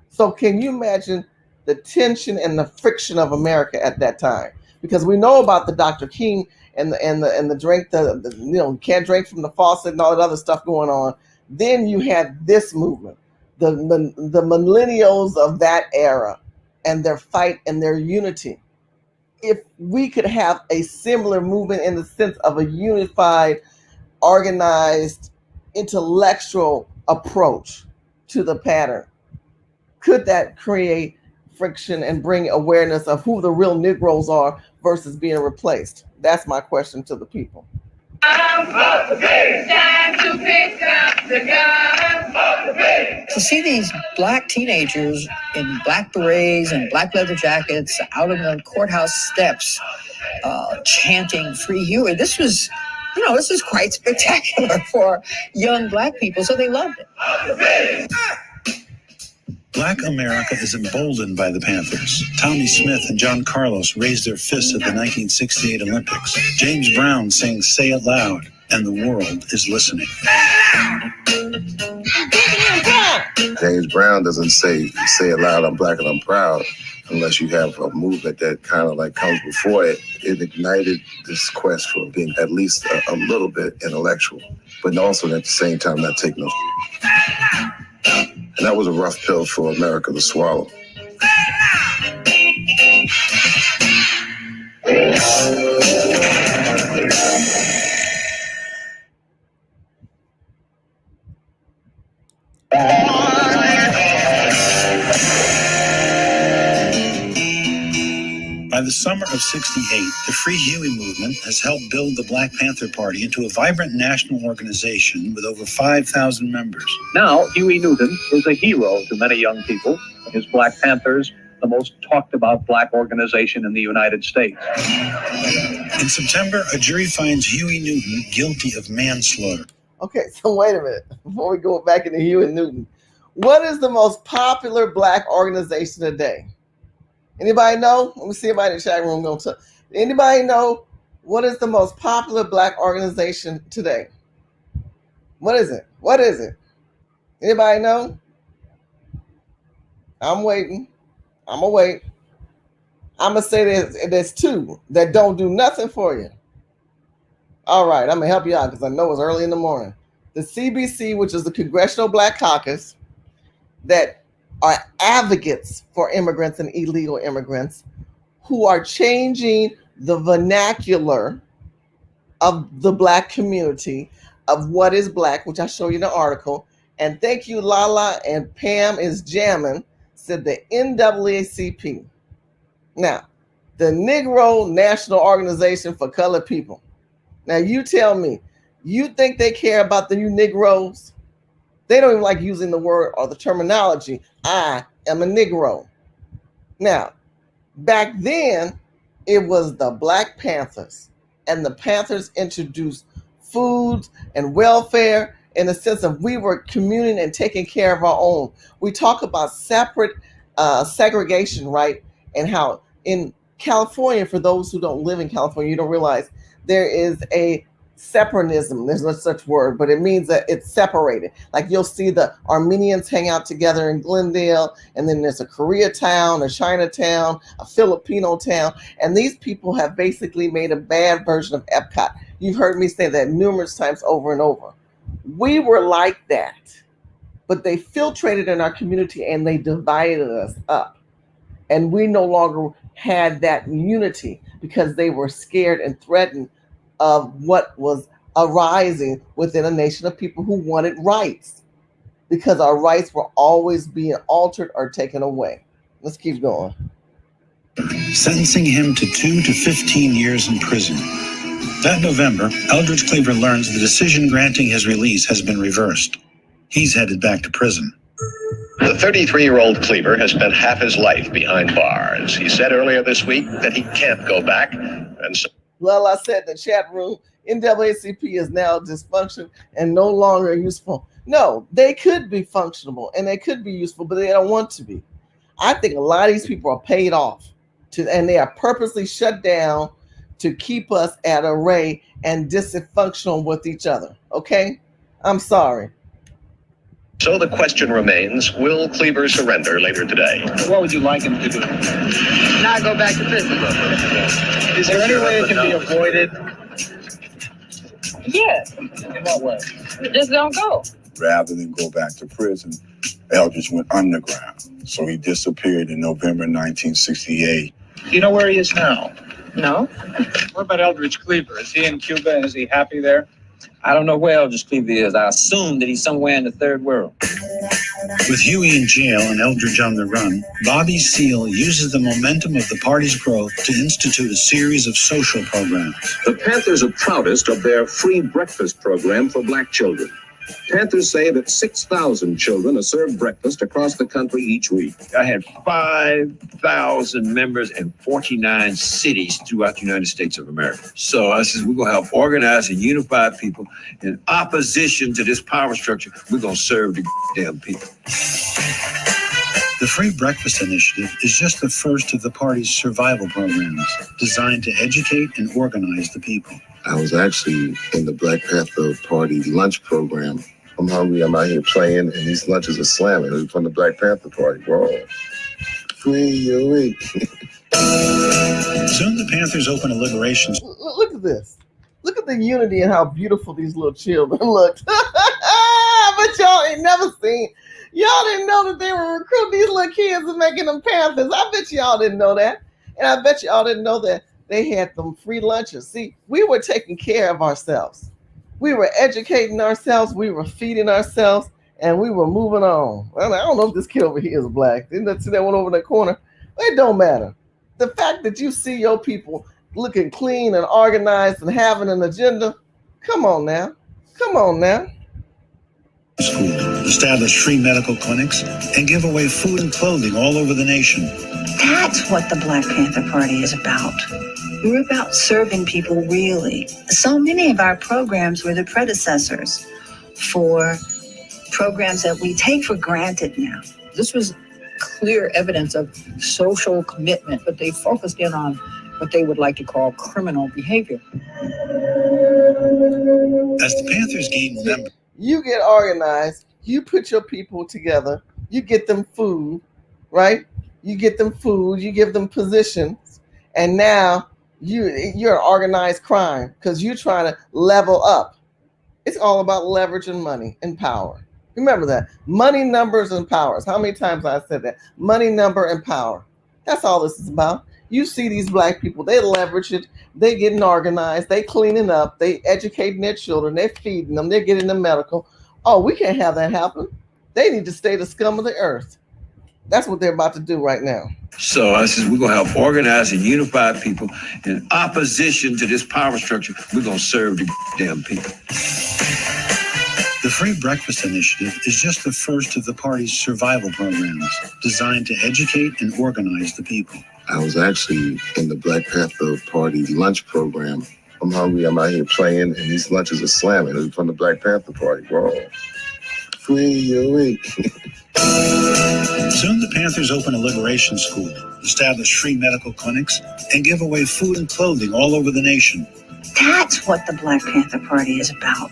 So can you imagine the tension and the friction of America at that time, because we know about the Dr. King and the drink, the you can't drink from the faucet and all that other stuff going on. Then you had this movement, the millennials of that era, and their fight and their unity. If we could have a similar movement in the sense of a unified, organized, intellectual approach to the pattern, could that create friction and bring awareness of who the real Negroes are versus being replaced? That's my question to the people. To see these black teenagers in black berets and black leather jackets out on the courthouse steps chanting Free Huey, this is quite spectacular for young black people, so they loved it. Black America is emboldened by the Panthers. Tommy Smith and John Carlos raised their fists at the 1968 Olympics. James Brown sings Say It Loud, and the world is listening. James Brown doesn't say it loud, I'm black and I'm proud, unless you have a movement that kind of like comes before it. It ignited this quest for being at least a little bit intellectual, but also at the same time not take no. And that was a rough pill for America to swallow. By the summer of '68, the Free Huey movement has helped build the Black Panther Party into a vibrant national organization with over 5,000 members. Now, Huey Newton is a hero to many young people. His Black Panthers, the most talked about black organization in the United States. In September, a jury finds Huey Newton guilty of manslaughter. Okay, so wait a minute. Before we go back into Huey Newton, what is the most popular black organization today? Anybody know? Let me see if anybody in the chat room knows. Anybody know what is the most popular black organization today? What is it? What is it? Anybody know? I'm waiting. I'm going to wait. I'm going to say there's two that don't do nothing for you. All right, I'm going to help you out because I know it's early in the morning. The CBC, which is the Congressional Black Caucus, that are advocates for immigrants and illegal immigrants who are changing the vernacular of the black community of what is black, which I show you in the article. And thank you, Lala, and Pam is jamming, said the NAACP. Now, the Negro National Organization for Colored People. Now, you tell me, you think they care about the new Negroes? They don't even like using the word or the terminology, I am a Negro. Now, back then, it was the Black Panthers. And the Panthers introduced food and welfare in the sense of we were communing and taking care of our own. We talk about separate segregation, right? And how in California, for those who don't live in California, you don't realize there is a separatism. There's no such word, but it means that it's separated. Like you'll see the Armenians hang out together in Glendale, and then there's a Koreatown, a Chinatown, a Filipino town, and these people have basically made a bad version of Epcot. You've heard me say that numerous times over and over. We were like that, but they filtrated in our community and they divided us up. And we no longer had that unity because they were scared and threatened of what was arising within a nation of people who wanted rights, because our rights were always being altered or taken away. Let's keep going. Sentencing him to 2 to 15 years in prison. That November, Eldridge Cleaver learns the decision granting his release has been reversed. He's headed back to prison. The 33-year-old Cleaver has spent half his life behind bars. He said earlier this week that he can't go back, and so Well, I said in the chat room, NAACP is now dysfunctional and no longer useful. No, they could be functional and they could be useful, but they don't want to be. I think a lot of these people are paid off and they are purposely shut down to keep us at array and dysfunctional with each other. Okay? I'm sorry. So the question remains, will Cleaver surrender later today? What would you like him to do? Not go back to prison. Is there any way it can be avoided? Yes. In what way? Just don't go. Rather than go back to prison, Eldridge went underground. So he disappeared in November 1968. Do you know where he is now? No. What about Eldridge Cleaver? Is he in Cuba and is he happy there? I don't know where Eldridge Cleaver is. I assume that he's somewhere in the third world. With Huey in jail and Eldridge on the run, Bobby Seale uses the momentum of the party's growth to institute a series of social programs. The Panthers are proudest of their free breakfast program for black children. Panthers say that 6,000 children are served breakfast across the country each week. I had 5,000 members in 49 cities throughout the United States of America. So I said, we're going to help organize and unify people in opposition to this power structure. We're going to serve the damn people. The Free Breakfast Initiative is just the first of the party's survival programs designed to educate and organize the people. I was actually in the Black Panther Party lunch program. I'm hungry, I'm out here playing, and these lunches are slamming. It was from the Black Panther Party. Whoa. Free your week. Soon the Panthers open a liberation. Look at this. Look at the unity and how beautiful these little children looked. But y'all ain't never seen. Y'all didn't know that they were recruiting these little kids and making them Panthers. I bet y'all didn't know that. And I bet y'all didn't know that they had them free lunches. See, we were taking care of ourselves. We were educating ourselves. We were feeding ourselves. And we were moving on. I don't know if this kid over here is black. Didn't I see that one over in the corner? It don't matter. The fact that you see your people looking clean and organized and having an agenda, come on now. Come on now. School, establish free medical clinics, and give away food and clothing all over the nation. That's what the Black Panther Party is about. We're about serving people really. So many of our programs were the predecessors for programs that we take for granted now. This was clear evidence of social commitment, but they focused in on what they would like to call criminal behavior. As the Panthers gain members, you get organized, you put your people together, you get them food, right? You get them food, you give them positions, and now you're organized crime because you're trying to level up. It's all about leverage and money and power. Remember that. Money, numbers, and powers. How many times I said that? Money, number, and power. That's all this is about. You see these black people, they leverage it, they getting organized, they cleaning up, they educating their children, they're feeding them, they're getting them medical. Oh, we can't have that happen. They need to stay the scum of the earth. That's what they're about to do right now. So I said, we're going to help organize and unify people in opposition to this power structure. We're going to serve the damn people. The Free Breakfast Initiative is just the first of the party's survival programs designed to educate and organize the people. I was actually in the Black Panther Party lunch program. I'm hungry, I'm out here playing, and these lunches are slamming. It was from the Black Panther Party. Whoa. Free your week. Soon the Panthers open a liberation school, establish free medical clinics, and give away food and clothing all over the nation. That's what the Black Panther Party is about.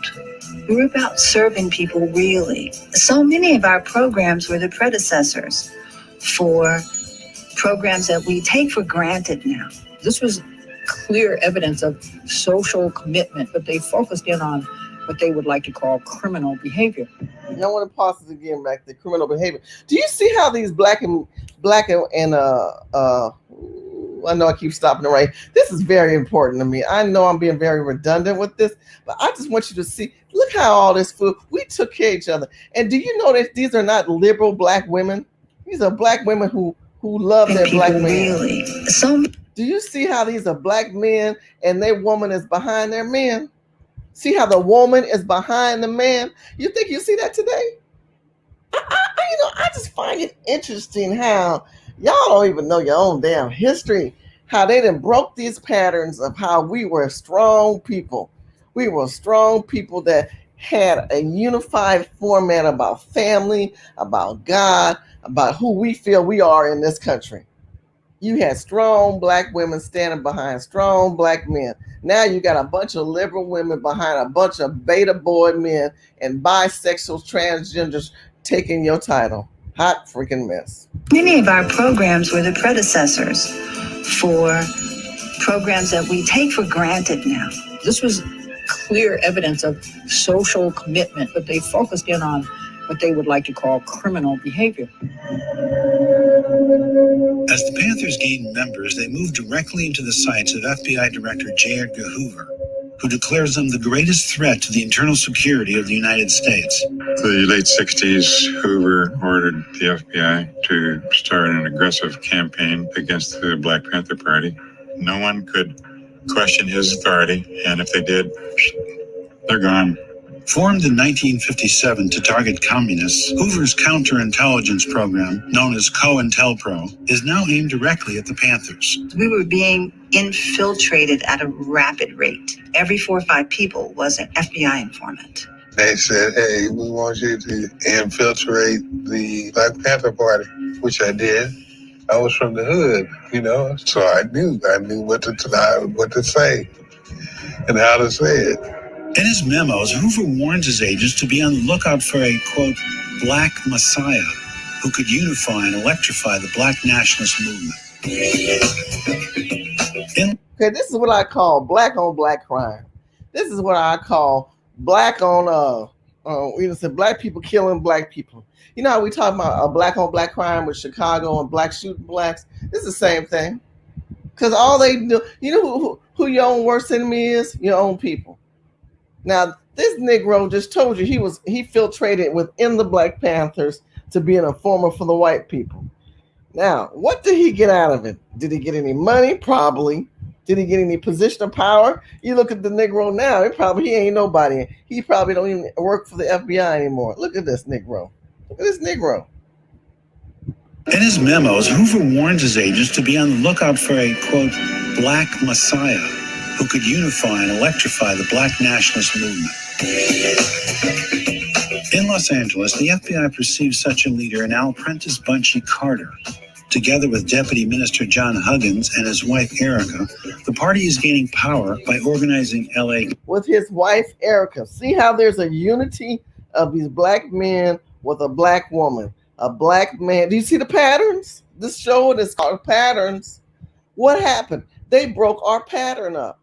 We're about serving people really. So many of our programs were the predecessors for programs that we take for granted now. This was clear evidence of social commitment, but they focused in on what they would like to call criminal behavior. I want to pause it again back to criminal behavior. Do you see how these black and I know I keep stopping it right. This is very important to me. I know I'm being very redundant with this, but I just want you to see, look how all this food, we took care of each other. And do you know that these are not liberal black women? These are black women who love their black men. Really? Do you see how these are black men and their woman is behind their men? See how the woman is behind the man? You think you see that today? I just find it interesting how y'all don't even know your own damn history, how they done broke these patterns of how we were strong people. We were strong people that had a unified format about family, about God, about who we feel we are in this country. You had strong black women standing behind strong black men. Now you got a bunch of liberal women behind a bunch of beta boy men and bisexuals, transgenders taking your title. Hot freaking mess. Many of our programs were the predecessors for programs that we take for granted now. This was clear evidence of social commitment, but they focused in on what they would like to call criminal behavior. As the Panthers gained members, they moved directly into the sights of FBI Director J. Edgar Hoover, who declares them the greatest threat to the internal security of the United States. The late 60s, Hoover ordered the FBI to start an aggressive campaign against the Black Panther Party. No one could question his authority, and if they did, they're gone. Formed in 1957 to target communists, Hoover's counterintelligence program, known as COINTELPRO, is now aimed directly at the Panthers. We were being infiltrated at a rapid rate. Every 4 or 5 people was an FBI informant. They said, hey, we want you to infiltrate the Black Panther Party, which I did. I was from the hood, so I knew what to say and how to say it. In his memos, Hoover warns his agents to be on the lookout for a, quote, black messiah who could unify and electrify the black nationalist movement. Okay, this is what I call black on black crime. This is what I call black on black people killing black people. You know how we talk about a black on black crime with Chicago and black shooting blacks? This is the same thing. Because all they do, you know who your own worst enemy is? Your own people. Now, this Negro just told you he filtrated within the Black Panthers to be an informer for the white people. Now, what did he get out of it? Did he get any money? Probably. Did he get any position of power? You look at the Negro now, he ain't nobody. He probably don't even work for the FBI anymore. Look at this Negro. Look at this Negro. In his memos, Hoover warns his agents to be on the lookout for a, quote, black messiah who could unify and electrify the black nationalist movement. In Los Angeles, the FBI perceives such a leader in Al Prentice Bunchy Carter. Together with Deputy Minister John Huggins and his wife Erica, the party is gaining power by organizing LA. With his wife Erica. See how there's a unity of these black men with a black woman. A black man. Do you see the patterns? This show is called Patterns. What happened? They broke our pattern up.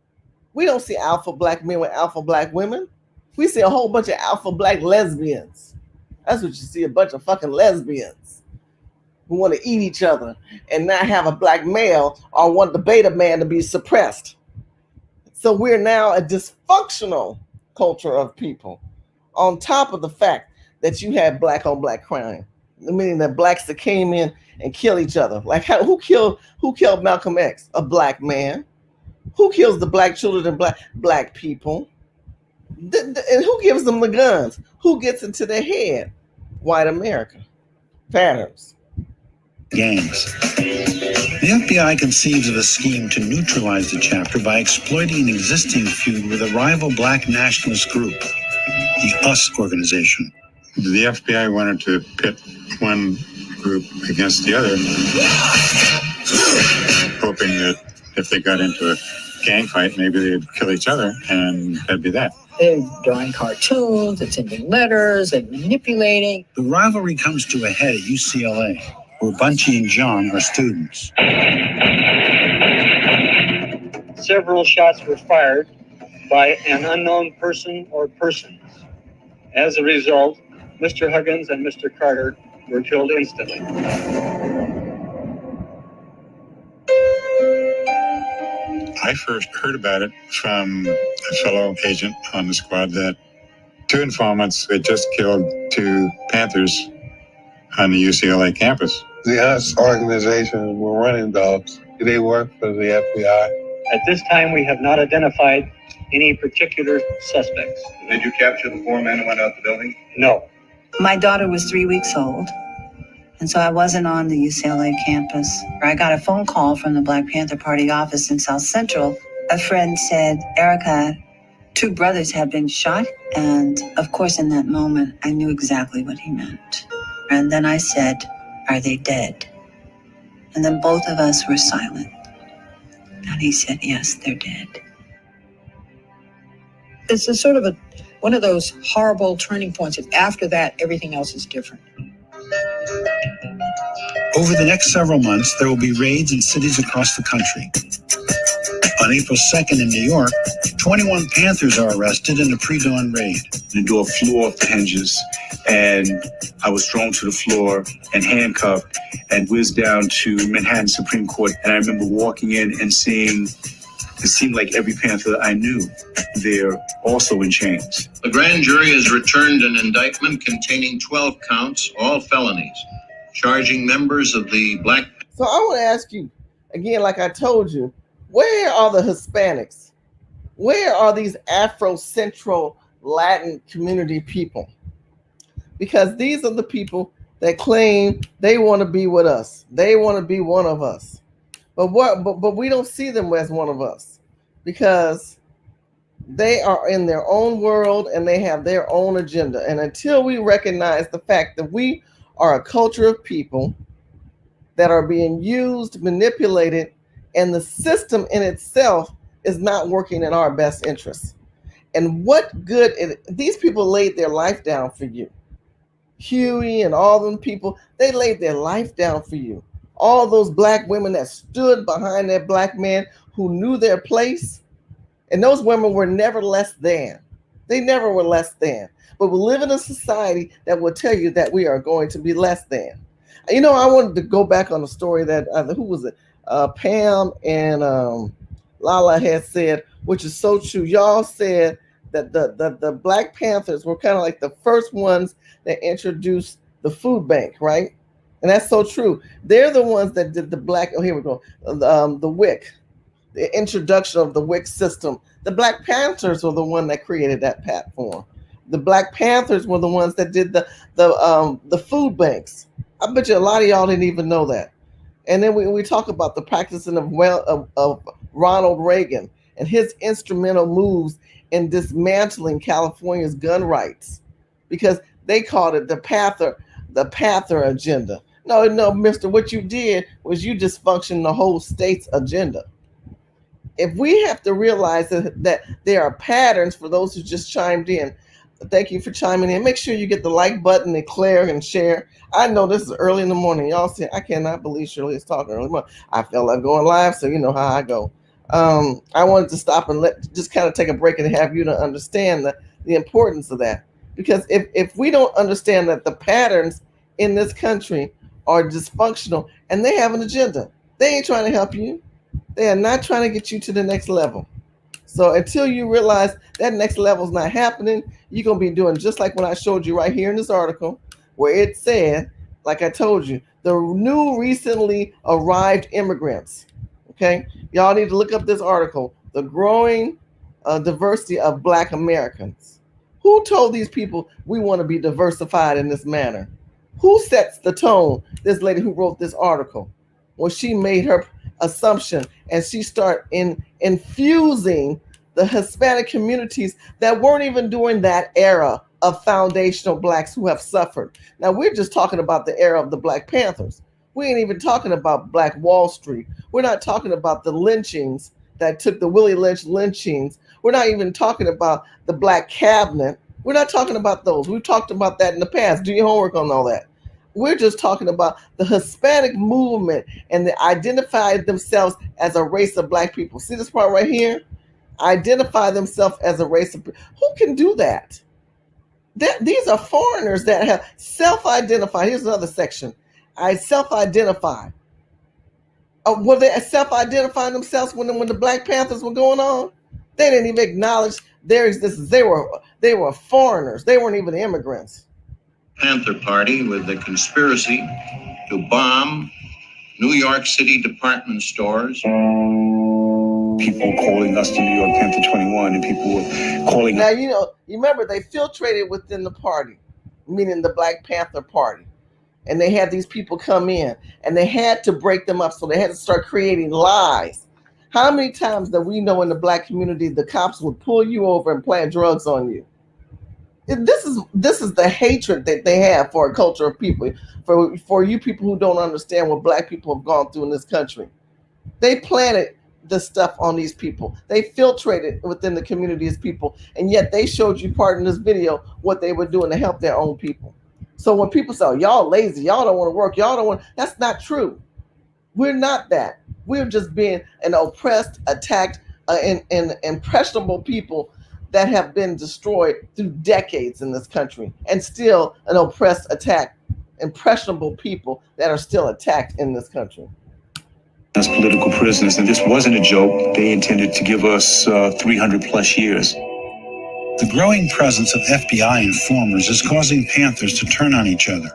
We don't see alpha black men with alpha black women. We see a whole bunch of alpha black lesbians. That's what you see, a bunch of fucking lesbians who want to eat each other and not have a black male or want the beta man to be suppressed. So we're now a dysfunctional culture of people, on top of the fact that you had black on black crime, meaning that blacks that came in and kill each other. Like who killed Malcolm X? A black man. Who kills the black children and black people? And who gives them the guns? Who gets into their head? White America. Patterns. Gangs. The FBI conceives of a scheme to neutralize the chapter by exploiting an existing feud with a rival black nationalist group, the US organization. The FBI wanted to pit one group against the other, hoping that if they got into a gang fight, maybe they'd kill each other, and that'd be that. They're drawing cartoons, and sending letters, and manipulating. The rivalry comes to a head at UCLA, where Bunchy and John are students. Several shots were fired by an unknown person or persons. As a result, Mr. Huggins and Mr. Carter were killed instantly. I first heard about it from a fellow agent on the squad that 2 informants had just killed 2 Panthers on the UCLA campus. The US organizations were running dogs. Do they work for the FBI? At this time, we have not identified any particular suspects. Did you capture the 4 men who went out the building? No. My daughter was 3 weeks old, and so I wasn't on the UCLA campus. I got a phone call from the Black Panther Party office in South Central. A friend said, Erica, 2 brothers have been shot. And of course, in that moment, I knew exactly what he meant. And then I said, are they dead? And then both of us were silent. And he said, yes, they're dead. It's a sort of one of those horrible turning points. And after that, everything else is different. Over the next several months, there will be raids in cities across the country. On April 2nd in New York, 21 Panthers are arrested in a pre-dawn raid. The door flew off the hinges, and I was thrown to the floor and handcuffed and whizzed down to Manhattan Supreme Court. And I remember walking in and seeing, it seemed like every Panther I knew there, also in chains. The grand jury has returned an indictment containing 12 counts, all felonies, charging members of the Black... So I want to ask you, again, like I told you, where are the Hispanics? Where are these Afro-Central Latin community people? Because these are the people that claim they want to be with us. They want to be one of us. But we don't see them as one of us because they are in their own world and they have their own agenda. And until we recognize the fact that we are a culture of people that are being used, manipulated, and the system in itself is not working in our best interests. And what good, these people laid their life down for you. Huey and all them people, they laid their life down for you. All those black women that stood behind that black man who knew their place. And those women were never less than. They never were less than. But we live in a society that will tell you that we are going to be less than. You know, I wanted to go back on the story that, who was it? Pam and Lala had said, which is so true. Y'all said that the Black Panthers were kind of like the first ones that introduced the food bank, right? And that's so true. They're the ones that did the black, oh, here we go, the WIC, the introduction of the WIC system. The Black Panthers were the one that created that platform. The Black Panthers were the ones that did the food banks. I bet you a lot of y'all didn't even know that. And then we talk about the practicing of Ronald Reagan and his instrumental moves in dismantling California's gun rights, because they called it the Panther agenda. No, mister, what you did was you dysfunctioned the whole state's agenda. If we have to realize that there are patterns, for those who just chimed in, thank you for chiming in. Make sure you get the like button and clear and share. I know this is early in the morning. Y'all see, I cannot believe Shirley is talking early in the morning. I felt like going live, so you know how I go. I wanted to stop and just kind of take a break and have you to understand the importance of that. Because if we don't understand that the patterns in this country are dysfunctional and they have an agenda, they ain't trying to help you. They are not trying to get you to the next level. So until you realize that next level is not happening, you're going to be doing just like when I showed you right here in this article, where it said, like I told you, the new recently arrived immigrants. Okay, y'all need to look up this article, the growing diversity of Black Americans. Who told these people we want to be diversified in this manner? Who sets the tone? This lady who wrote this article, when she made her assumption and she started infusing the Hispanic communities that weren't even during that era of foundational Blacks who have suffered. Now, we're just talking about the era of the Black Panthers. We ain't even talking about Black Wall Street. We're not talking about the lynchings that took the Willie Lynch lynchings. We're not even talking about the Black Cabinet. We're not talking about those. We've talked about that in the past. Do your homework on all that. We're just talking about the Hispanic movement, and they identified themselves as a race of Black people. See this part right here? Identify themselves as a race of people. Who can do that? These are foreigners that have self-identified. Here's another section. I self-identify. Were they self-identifying themselves when the Black Panthers were going on? They didn't even acknowledge their existence. They were foreigners. They weren't even immigrants. Panther Party with the conspiracy to bomb New York City department stores. People calling us the New York Panther 21, and people were calling Now, you remember they filtrated within the party, meaning the Black Panther Party. And they had these people come in, and they had to break them up, so they had to start creating lies. How many times do we know in the Black community the cops would pull you over and plant drugs on you? This is the hatred that they have for a culture of people, for you people who don't understand what Black people have gone through in this country. They planted the stuff on these people. They filtrated within the community as people, and yet they showed you part in this video what they were doing to help their own people. So when people say, oh, y'all lazy, y'all don't want to work, y'all don't want, that's not true. We're not that. We're just being an oppressed, attacked, and impressionable people that have been destroyed through decades in this country, and still an oppressed, attacked, impressionable people that are still attacked in this country. As political prisoners, and this wasn't a joke. They intended to give us 300 plus years. The growing presence of FBI informers is causing Panthers to turn on each other.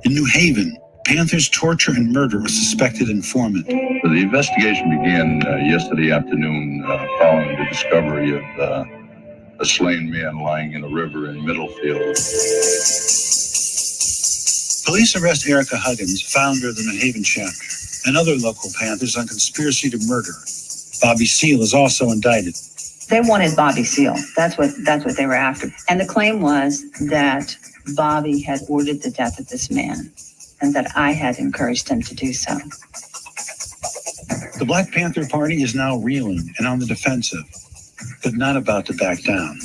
In New Haven, Panthers torture and murder a suspected informant. The investigation began yesterday afternoon following the discovery of a slain man lying in a river in Middlefield. Police arrest Erica Huggins, founder of the New Haven chapter, and other local Panthers on conspiracy to murder. Bobby Seale is also indicted. They wanted Bobby Seale. That's what they were after. And the claim was that Bobby had ordered the death of this man and that I had encouraged him to do so. The Black Panther Party is now reeling and on the defensive, but not about to back down.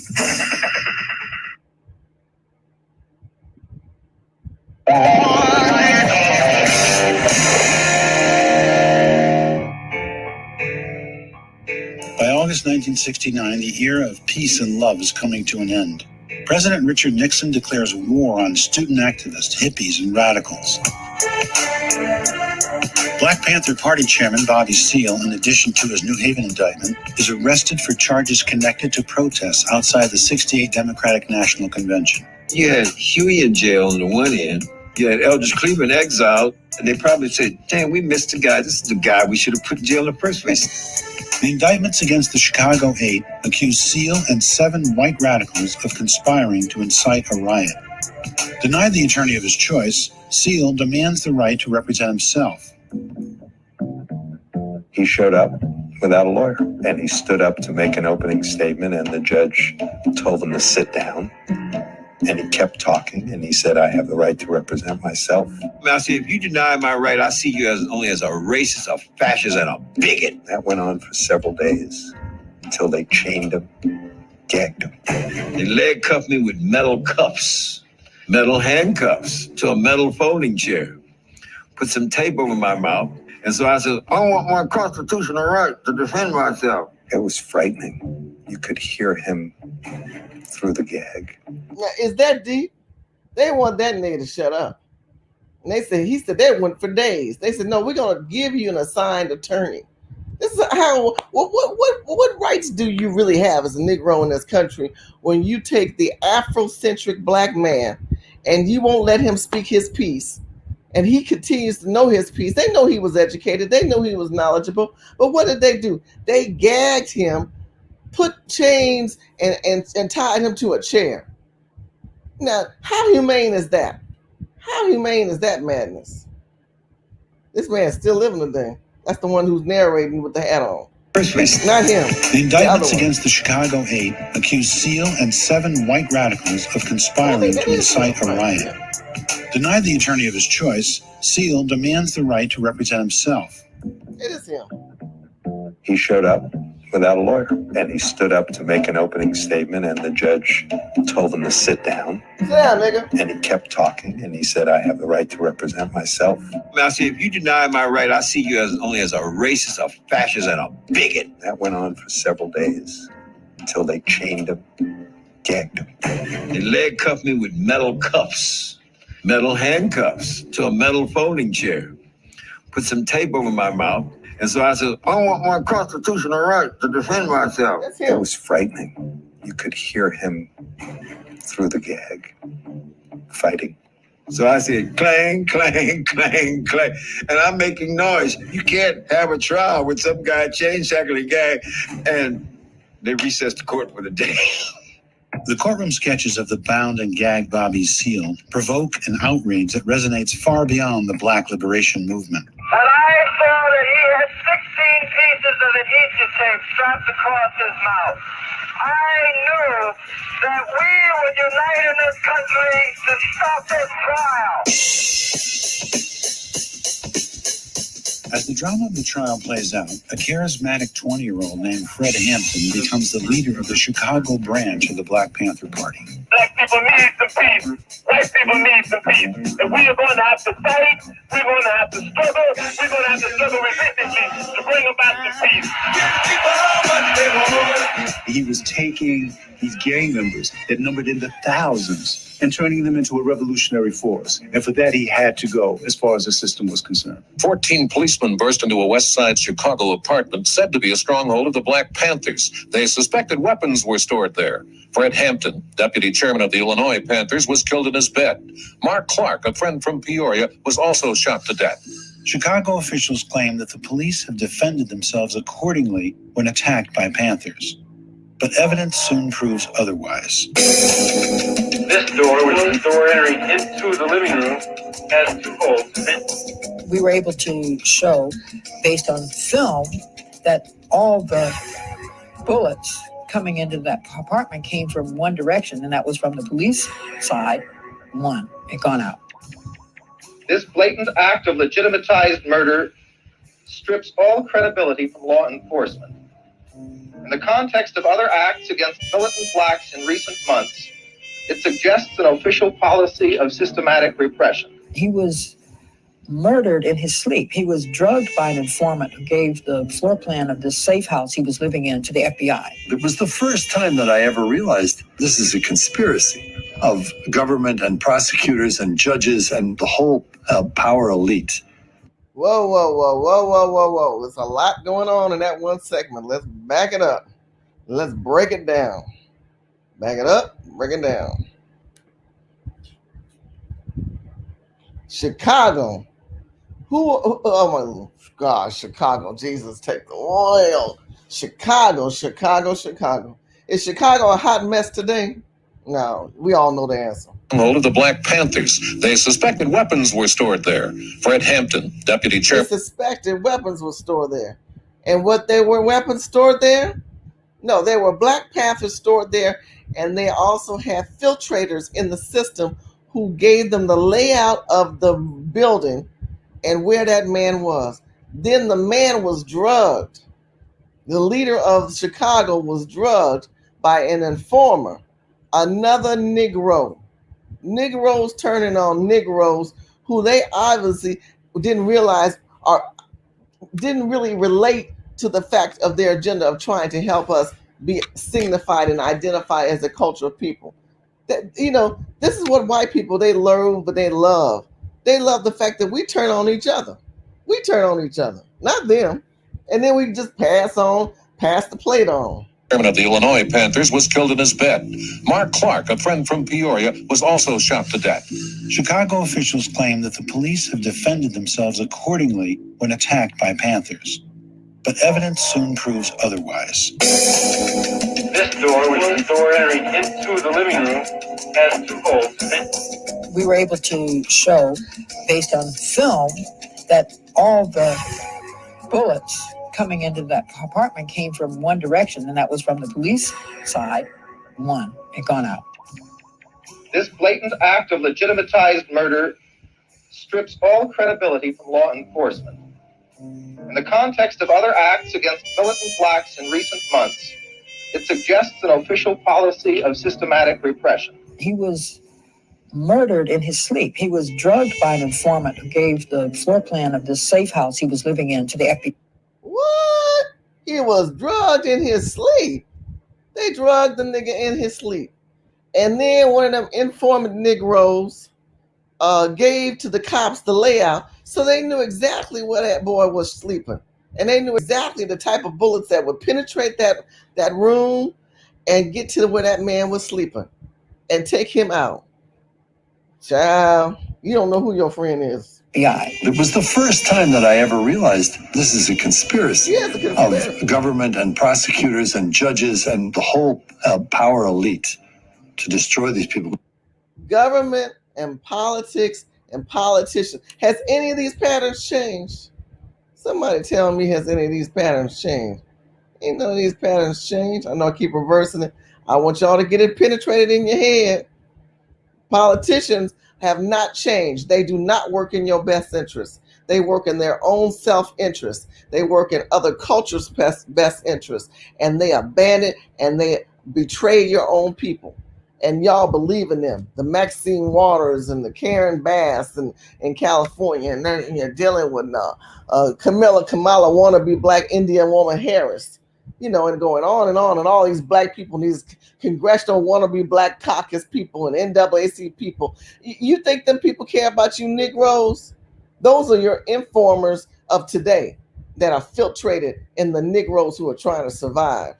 By August 1969, the era of peace and love is coming to an end. President Richard Nixon declares war on student activists, hippies, and radicals. Black Panther Party Chairman Bobby Seale, in addition to his New Haven indictment, is arrested for charges connected to protests outside the 68 Democratic National Convention. You had Huey in jail on the one end. You had Eldridge Cleaver in exile, and they probably said, damn, we missed the guy. This is the guy we should have put in jail in the first place. The indictments against the Chicago Eight accuse Seale and 7 white radicals of conspiring to incite a riot. Denied the attorney of his choice, Seale demands the right to represent himself. He showed up without a lawyer, and he stood up to make an opening statement, and the judge told him to sit down. And he kept talking, and he said, I have the right to represent myself. Now, see, if you deny my right, I see you as only as a racist, a fascist, and a bigot. That went on for several days until they chained him, gagged him. They leg cuffed me with metal cuffs, metal handcuffs to a metal folding chair. Put some tape over my mouth. And so I said, I want my constitutional right to defend myself. It was frightening. You could hear him through the gag. Now, is that deep? They want that nigga to shut up. And he said they went for days. They said, no, we're gonna give you an assigned attorney. This is how what rights do you really have as a Negro in this country when you take the Afrocentric black man and you won't let him speak his piece? And he continues to know his piece. They know he was educated. They know he was knowledgeable. But what did they do? They gagged him, put chains and tied him to a chair. Now, how humane is that? How humane is that madness? This man's still living today. That's the one who's narrating with the hat on. Not him. The indictments against the Chicago Eight accuse Seale and 7 white radicals of conspiring to incite a riot. Denied the attorney of his choice, Seale demands the right to represent himself. It is him. He showed up without a lawyer, and he stood up to make an opening statement, and the judge told him to sit down. Sit down, nigga. And he kept talking, and he said, I have the right to represent myself. Now, see, if you deny my right, I see you as only as a racist, a fascist, and a bigot. That went on for several days until they chained him, gagged him. They leg cuffed me with metal cuffs, metal handcuffs to a metal folding chair. Put some tape over my mouth. And so I said, I want my constitutional right to defend myself. It was frightening. You could hear him through the gag, fighting. So I said, clang, clang, clang, clang. And I'm making noise. You can't have a trial with some guy chain shackling gag. And they recessed the court for the day. The courtroom sketches of the bound and gagged Bobby Seale provoke an outrage that resonates far beyond the Black liberation movement. And I saw that he had 16 pieces of adhesive tape strapped across his mouth. I knew that we would unite in this country to stop this trial. As the drama of the trial plays out, a charismatic 20-year-old named Fred Hampton becomes the leader of the Chicago branch of the Black Panther Party. Black people need some peace. White people need some peace. And we are going to have to fight. We're going to have to struggle. We're going to have to struggle relentlessly to bring about the peace. He was taking these gang members that numbered in the thousands and turning them into a revolutionary force. And for that, he had to go as far as the system was concerned. 14 policemen burst into a West Side Chicago apartment said to be a stronghold of the Black Panthers. They suspected weapons were stored there. Fred Hampton, deputy chairman of the Illinois Panthers, was killed in his bed. Mark Clark, a friend from Peoria, was also shot to death. Chicago officials claim that the police have defended themselves accordingly when attacked by Panthers. But evidence soon proves otherwise. This door, which is the door entering into the living room, has 2 holes in it. We were able to show, based on film, that all the bullets coming into that apartment came from one direction, and that was from the police side. One had gone out. This blatant act of legitimatized murder strips all credibility from law enforcement. In the context of other acts against militant blacks in recent months, it suggests an official policy of systematic repression. He was murdered in his sleep. He was drugged by an informant who gave the floor plan of this safe house he was living in to the FBI. It was the first time that I ever realized this is a conspiracy of government and prosecutors and judges and the whole power elite. Whoa, whoa, whoa, whoa, whoa, whoa, whoa. There's a lot going on in that one segment. Let's back it up. Let's break it down. Back it up, break it down. Chicago. Oh my gosh, Chicago. Jesus, take the oil. Chicago. Is Chicago a hot mess today? No, we all know the answer. Hold of the Black Panthers. They suspected weapons were stored there. Fred Hampton, deputy chairman. They suspected weapons were stored there. And what they were weapons stored there? No, they were Black Panthers stored there, and they also had filtrators in the system who gave them the layout of the building and where that man was. Then the man was drugged. The leader of Chicago was drugged by an informer, another Negro. Negroes turning on Negroes who they obviously didn't realize or didn't really relate to the fact of their agenda of trying to help us be signified and identified as a cultural people. That, you know, this is what white people, they learn, but they love. They love the fact that we turn on each other. We turn on each other, not them. And then we just pass the plate on. Chairman of the Illinois Panthers was killed in his bed. Mark Clark, a friend from Peoria, was also shot to death. Chicago officials claim that the police have defended themselves accordingly when attacked by Panthers. But evidence soon proves otherwise. This door, which is the door entering into the living room, has 2 holes in it. We were able to show, based on film, that all the bullets coming into that apartment came from one direction, and that was from the police side. One had gone out. This blatant act of legitimatized murder strips all credibility from law enforcement. In the context of other acts against militant blacks in recent months, it suggests an official policy of systematic repression. He was murdered in his sleep. He was drugged by an informant who gave the floor plan of this safe house he was living in to the FBI. What? He was drugged in his sleep. They drugged the nigga in his sleep. And then one of them informant Negroes gave to the cops the layout, so they knew exactly where that boy was sleeping. And they knew exactly the type of bullets that would penetrate that room and get to where that man was sleeping and take him out. Child, you don't know who your friend is. Yeah. It was the first time that I ever realized this is a conspiracy, of government and prosecutors and judges and the whole power elite to destroy these people. Government and politics and politicians. Has any of these patterns changed? Somebody tell me, has any of these patterns changed? Ain't none of these patterns changed. I know I keep reversing it. I want y'all to get it penetrated in your head. Politicians have not changed. They do not work in your best interest. They work in their own self-interest. They work in other cultures' best interest. And they abandon and they betray your own people. And y'all believe in them. The Maxine Waters and the Karen Bass in California. And then you're dealing with Kamala wannabe black Indian woman Harris. And going on and on. And all these black people, and these congressional wannabe black caucus people and NAACP people. You think them people care about you Negroes? Those are your informers of today that are filtrated in the Negroes who are trying to survive.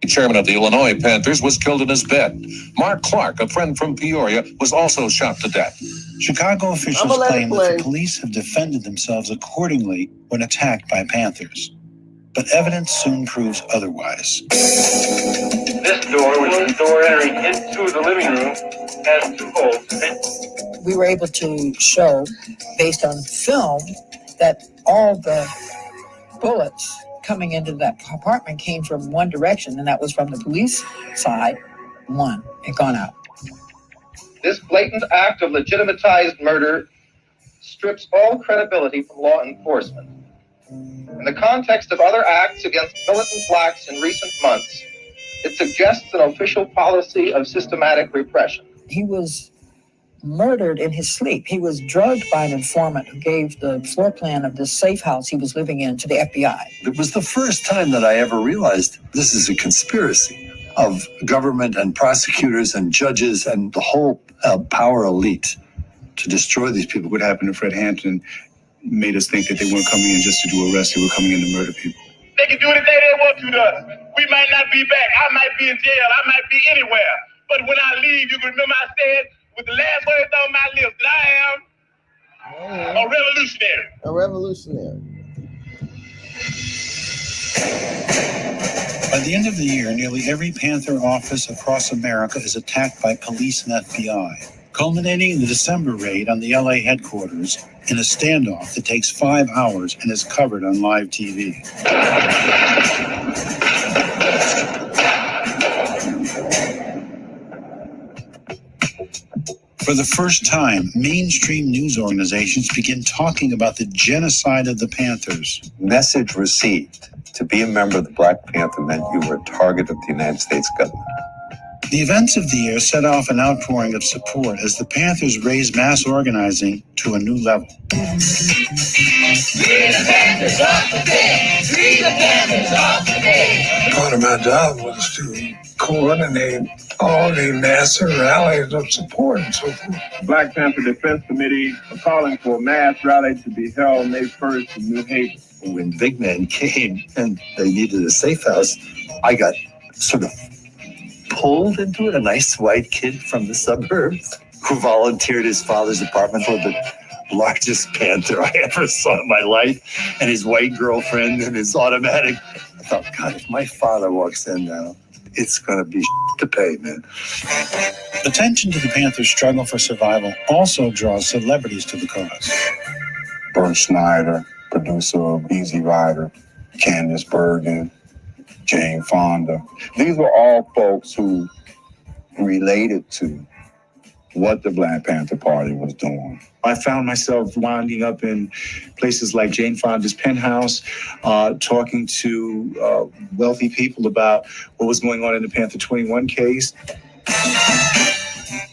Chairman of the Illinois Panthers was killed in his bed. Mark Clark, a friend from Peoria, was also shot to death. Chicago officials claim that the police have defended themselves accordingly when attacked by Panthers. But evidence soon proves otherwise. This door, which is the door entering into the living room, has 2 holes. We were able to show, based on film, that all the bullets coming into that apartment came from one direction, and that was from the police side. One had gone out. This blatant act of legitimatized murder strips all credibility from law enforcement. In the context of other acts against militant blacks in recent months, it suggests an official policy of systematic repression. He was murdered in his sleep. He was drugged by an informant who gave the floor plan of the safe house he was living in to the FBI. It was the first time that I ever realized this is a conspiracy of government and prosecutors and judges and the whole power elite to destroy these people. What happened to Fred Hampton made us think that they weren't coming in just to do arrests, they were coming in to murder people. They can do anything they want to us. We might not be back. I might be in jail. I might be anywhere. But when I leave, you can remember I said with the last words on my lips that I am a revolutionary. A revolutionary. By the end of the year, nearly every Panther office across America is attacked by police and FBI, culminating in the December raid on the LA headquarters in a standoff that takes 5 hours and is covered on live TV. For the first time, mainstream news organizations begin talking about the genocide of the Panthers. Message received. To be a member of the Black Panther meant you were a target of the United States government. The events of the year set off an outpouring of support as the Panthers raised mass organizing to a new level. Free the Panthers off the bed. Free the Panthers off the bed. Part of my job was to coordinate all the massive rallies of support and so forth. Black Panther Defense Committee are calling for a mass rally to be held May 1st in New Haven. When big men came and they needed a safe house, I got sort of pulled into it. A nice white kid from the suburbs who volunteered his father's apartment for the largest Panther I ever saw in my life, and his white girlfriend and his automatic. I thought, God, if my father walks in now, it's going to be to pay, man. Attention to the Panthers' struggle for survival also draws celebrities to the cause. Bert Snyder, producer of Easy Rider, Candace Bergen, Jane Fonda. These were all folks who related to what the Black Panther Party was doing. I found myself winding up in places like Jane Fonda's penthouse, talking to wealthy people about what was going on in the Panther 21 case.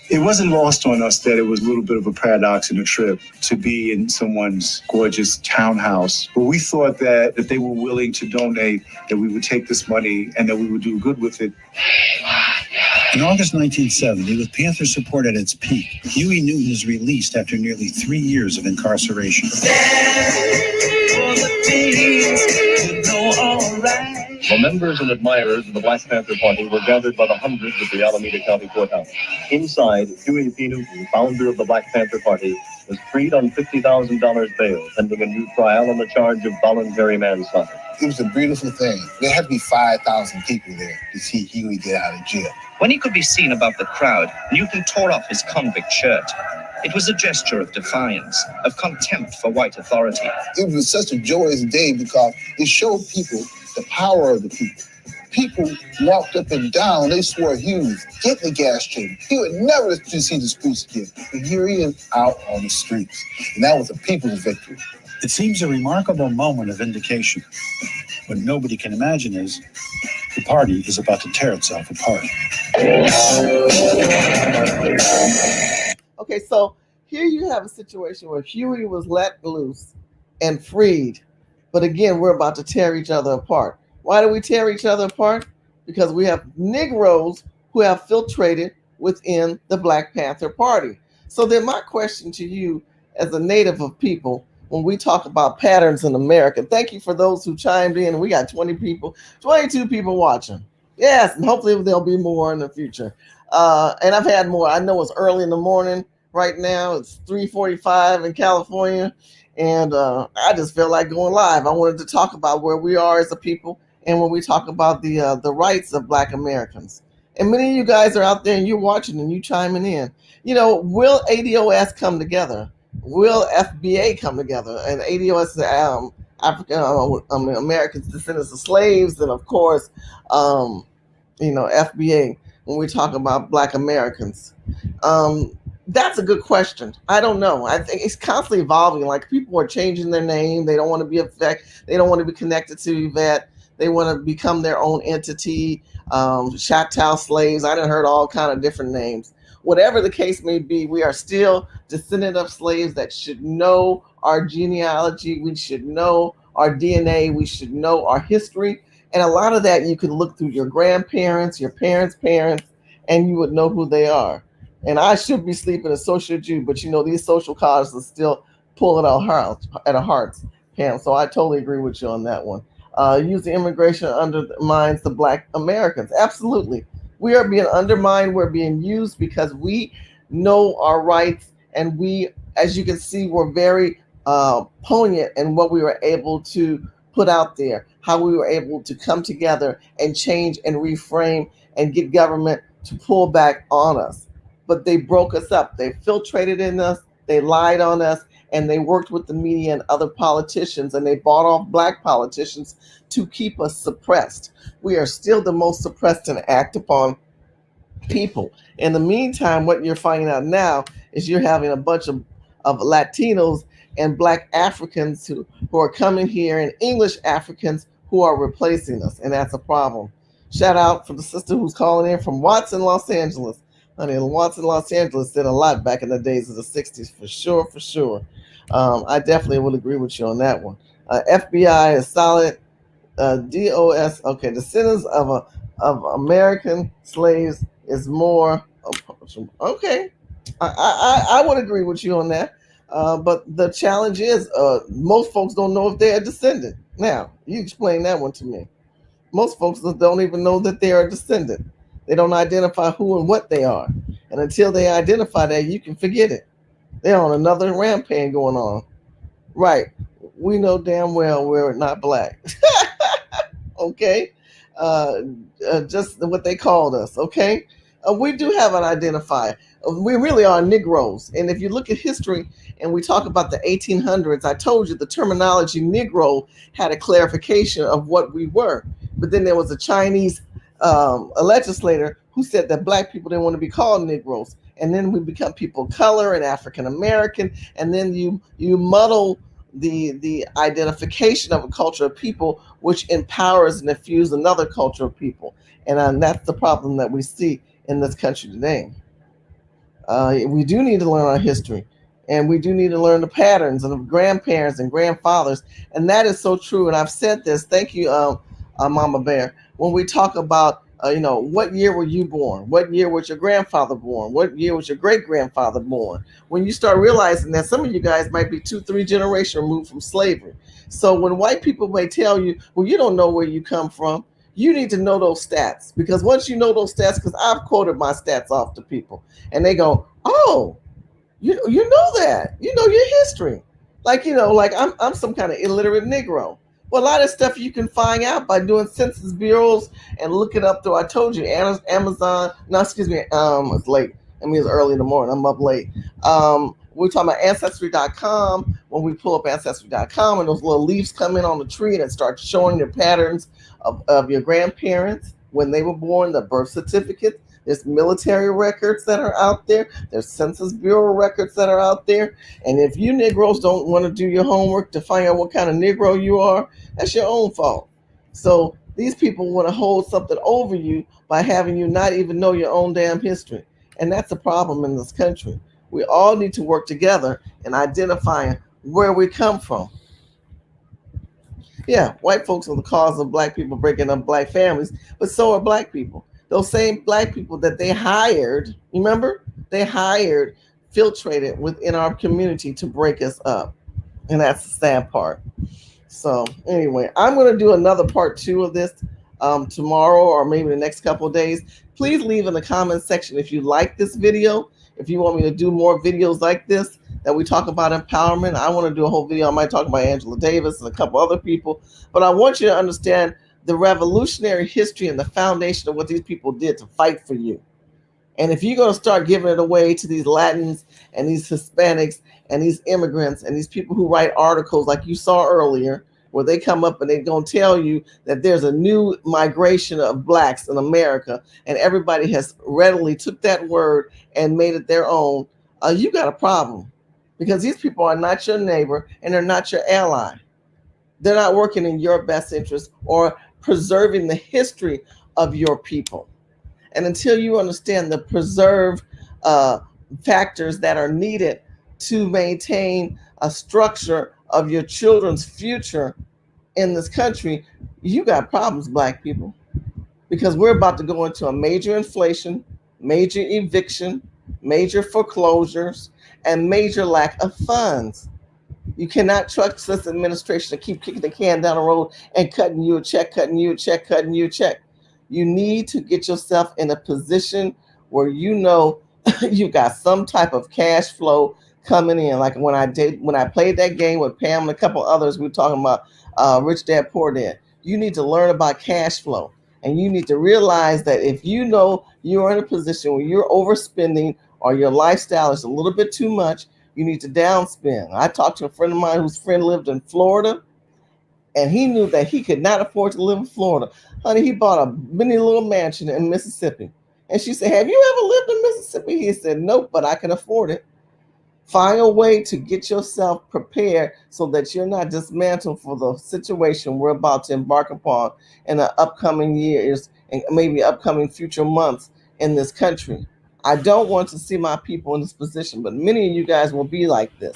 It wasn't lost on us that it was a little bit of a paradox in a trip to be in someone's gorgeous townhouse. But we thought that if they were willing to donate, that we would take this money and that we would do good with it. In August 1970, with Panther support at its peak, Huey Newton is released after nearly 3 years of incarceration. The members and admirers of the Black Panther Party were gathered by the hundreds at the Alameda County Courthouse. Inside, Huey P. Newton, founder of the Black Panther Party, was freed on $50,000 bail, pending a new trial on the charge of voluntary manslaughter. It was a beautiful thing. There had to be 5,000 people there to see Huey get out of jail. When he could be seen above the crowd, Newton tore off his convict shirt. It was a gesture of defiance, of contempt for white authority. It was such a joyous day because it showed people the power of the people. People walked up and down. They swore Huey, get in the gas chamber. He would never see the streets again. But here he is out on the streets. And that was a people's victory. It seems a remarkable moment of vindication. What nobody can imagine is The party is about to tear itself apart. Okay, so here you have a situation where Huey was let loose and freed. But again, we're about to tear each other apart. Why do we tear each other apart? Because we have Negroes who have filtrated within the Black Panther Party. So then my question to you as a native of people, when we talk about patterns in America, thank you for those who chimed in. We got 20 people, 22 people watching. Yes, and hopefully there'll be more in the future. And I've had more. I know it's early in the morning right now. It's 3:45 in California. And I just felt like going live. I wanted to talk about where we are as a people, and when we talk about the rights of Black Americans. And many of you guys are out there and you're watching and you chiming in. You know, will ADOS come together? Will FBA come together? And ADOS is African Americans, descendants of slaves, and of course, FBA when we talk about Black Americans. That's a good question. I don't know. I think it's constantly evolving. Like people are changing their name. They don't want to be they don't want to be connected to Yvette. They want to become their own entity. Chateau slaves. I done heard all kind of different names. Whatever the case may be, we are still descendant of slaves that should know our genealogy. We should know our DNA. We should know our history. And a lot of that you can look through your grandparents, your parents' parents, and you would know who they are. And I should be sleeping a social Jew, but these social causes are still pulling at our hearts, Pam. So I totally agree with you on that one. Using immigration undermines the Black Americans. Absolutely. We are being undermined. We're being used because we know our rights. And we, as you can see, we're very poignant in what we were able to put out there, how we were able to come together and change and reframe and get government to pull back on us. But they broke us up. They filtrated in us. They lied on us. And they worked with the media and other politicians. And they bought off Black politicians to keep us suppressed. We are still the most suppressed and act upon people. In the meantime, what you're finding out now is you're having a bunch of Latinos and Black Africans who are coming here, and English Africans who are replacing us. And that's a problem. Shout out for the sister who's calling in from Watson, Los Angeles. Honey, Watson, Los Angeles did a lot back in the days of the 60s, for sure, for sure. I definitely would agree with you on that one. FBI is solid. DOS, okay, descendants of American slaves is more. Okay, I would agree with you on that. But the challenge is most folks don't know if they're a descendant. Now, you explain that one to me. Most folks don't even know that they are a descendant. They don't identify who and what they are. And until they identify that, you can forget it. They're on another rampage going on. Right. We know damn well we're not Black. Okay. Just what they called us. Okay. We do have an identifier. We really are Negroes. And if you look at history and we talk about the 1800s, I told you the terminology Negro had a clarification of what we were. But then there was a Chinese a legislator who said that Black people didn't want to be called Negroes. And then we become people of color and African American. And then you muddle the identification of a culture of people, which empowers and infuses another culture of people. And that's the problem that we see in this country today. We do need to learn our history. And we do need to learn the patterns of grandparents and grandfathers. And that is so true. And I've said this. Thank you, Mama Bear. When we talk about, what year were you born? What year was your grandfather born? What year was your great-grandfather born? When you start realizing that some of you guys might be 2-3 generations removed from slavery. So when white people may tell you, well, you don't know where you come from, you need to know those stats. Because once you know those stats, because I've quoted my stats off to people, and they go, oh, you know that. You know your history. Like I'm some kind of illiterate Negro. Well, a lot of stuff you can find out by doing Census Bureaus and looking up through, I told you, Amazon. No, excuse me. It's late. I mean, it's early in the morning. I'm up late. We're talking about Ancestry.com. When we pull up Ancestry.com and those little leaves come in on the tree and it starts showing your patterns of your grandparents, when they were born, the birth certificate. There's military records that are out there. There's Census Bureau records that are out there. And if you Negroes don't want to do your homework to find out what kind of Negro you are, that's your own fault. So These people want to hold something over you by having you not even know your own damn history. And that's a problem in this country. We all need to work together in identifying where we come from. Yeah, white folks are the cause of black people breaking up black families, but so are black people. Those same black people that they hired, remember? They hired, filtrated within our community to break us up. And that's the sad part. So anyway, I'm going to do another part 2 of this tomorrow or maybe the next couple of days. Please leave in the comment section if you like this video. If you want me to do more videos like this that we talk about empowerment, I want to do a whole video. I might talk about Angela Davis and a couple other people. But I want you to understand the revolutionary history and the foundation of what these people did to fight for you. And if you're going to start giving it away to these Latins and these Hispanics and these immigrants and these people who write articles like you saw earlier, where they come up and they're going to tell you that there's a new migration of blacks in America, and everybody has readily took that word and made it their own, you got a problem. Because these people are not your neighbor and they're not your ally. They're not working in your best interest or preserving the history of your people. And until you understand the preserve factors that are needed to maintain a structure of your children's future in this country, you got problems, black people. Because we're about to go into a major inflation, major eviction, major foreclosures, and major lack of funds. You cannot trust this administration to keep kicking the can down the road and cutting you a check, cutting you a check, cutting you a check. You need to get yourself in a position where you know you got some type of cash flow coming in. Like when I played that game with Pam and a couple others, we were talking about Rich Dad Poor Dad. You need to learn about cash flow. And you need to realize that if you know you're in a position where you're overspending or your lifestyle is a little bit too much, you need to downspend. I talked to a friend of mine whose friend lived in Florida, and he knew that he could not afford to live in Florida. Honey, he bought a mini little mansion in Mississippi. And she said, have you ever lived in Mississippi? He said, nope, but I can afford it. Find a way to get yourself prepared so that you're not dismantled for the situation we're about to embark upon in the upcoming years and maybe upcoming future months in this country. I don't want to see my people in this position, but many of you guys will be like this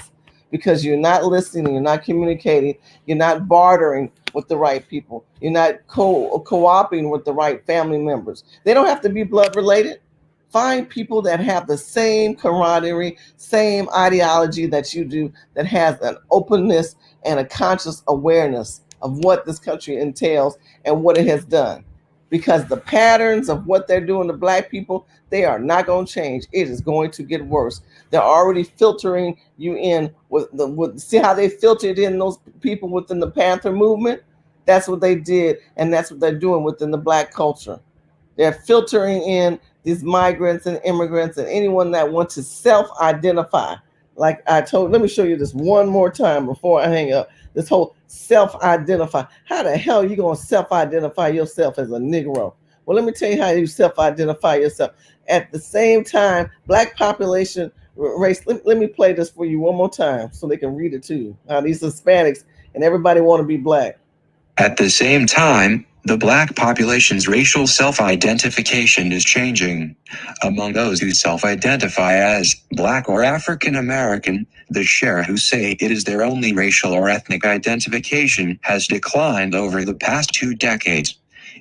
because you're not listening, you're not communicating, you're not bartering with the right people, you're not co-opting with the right family members. They don't have to be blood related. Find people that have the same camaraderie, same ideology that you do, that has an openness and a conscious awareness of what this country entails and what it has done. Because the patterns of what they're doing to black people, they are not going to change. It is going to get worse. They're already filtering you in with see how they filtered in those people within the Panther movement? That's what they did, and that's what they're doing within the black culture. They're filtering in these migrants and immigrants and anyone that wants to self-identify. Like I told, let me show you this one more time before I hang up. This whole self-identify. How the hell are you going to self-identify yourself as a Negro? Well, let me tell you how you self-identify yourself. At the same time, black population race, let me play this for you one more time so they can read it too. How these Hispanics and everybody want to be black. At the same time, the black population's racial self-identification is changing. Among those who self-identify as black or African American, the share who say it is their only racial or ethnic identification has declined over the past 2 decades.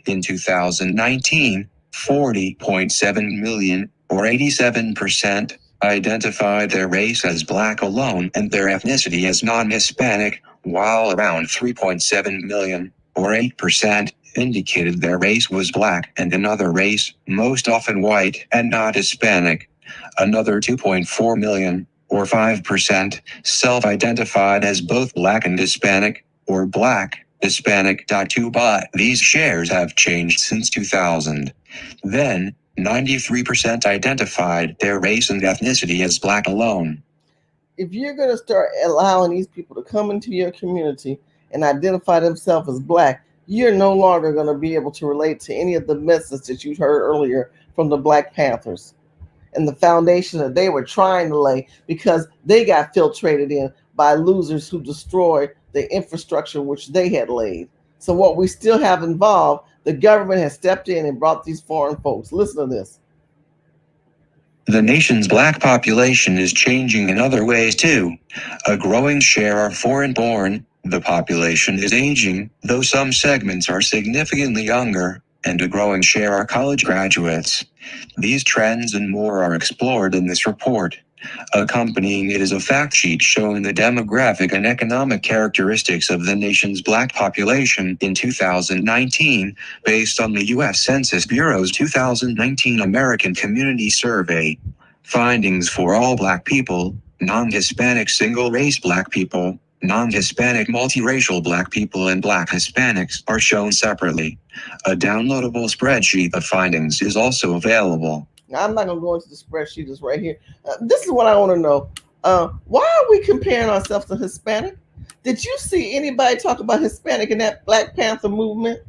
In 2019, 40.7 million, or 87%, identified their race as black alone and their ethnicity as non-Hispanic, while around 3.7 million, or 8%, indicated their race was black and another race, most often white and not Hispanic. Another 2.4 million, or 5%, self-identified as both black and Hispanic, or black, Hispanic. But these shares have changed since 2000. Then, 93% identified their race and ethnicity as black alone. If you're going to start allowing these people to come into your community and identify themselves as black, you're no longer going to be able to relate to any of the message that you heard earlier from the Black Panthers and the foundation that they were trying to lay, because they got filtrated in by losers who destroyed the infrastructure which they had laid. So what we still have involved, the government has stepped in and brought these foreign folks. Listen to this. The nation's black population is changing in other ways too. A growing share are foreign-born, the population is aging, though some segments are significantly younger, and a growing share are college graduates. These trends and more are explored in this report. Accompanying it is a fact sheet showing the demographic and economic characteristics of the nation's black population in 2019, based on the U.S. Census Bureau's 2019 American Community Survey. Findings for all black people, non-Hispanic single-race black people, non-Hispanic multiracial black people and Black Hispanics are shown separately. A downloadable spreadsheet of findings is also available. Now, I'm not going to go into the spreadsheet. It's right here. This is what I want to know. Why are we comparing ourselves to Hispanic? Did you see anybody talk about Hispanic in that Black Panther movement?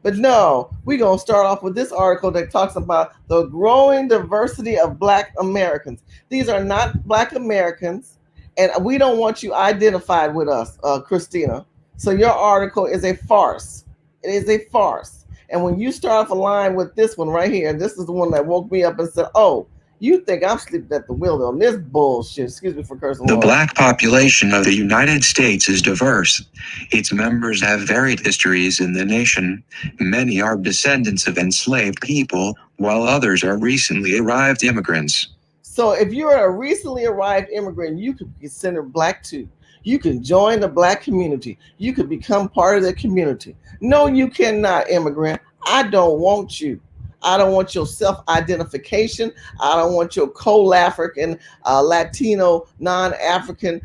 But no, we're going to start off with this article that talks about the growing diversity of Black Americans. These are not Black Americans, and we don't want you identified with us, Christina. So your article is a farce. It is a farce. And when you start off a line with this one right here, this is the one that woke me up and said, oh, you think I'm sleeping at the wheel on this bullshit. Excuse me for cursing. The black population of the United States is diverse. Its members have varied histories in the nation. Many are descendants of enslaved people, while others are recently arrived immigrants. So if you're a recently arrived immigrant, you could be considered black too. You can join the black community. You could become part of the community. No, you cannot, immigrant. I don't want you. I don't want your self-identification. I don't want your co-African, Latino, non-African,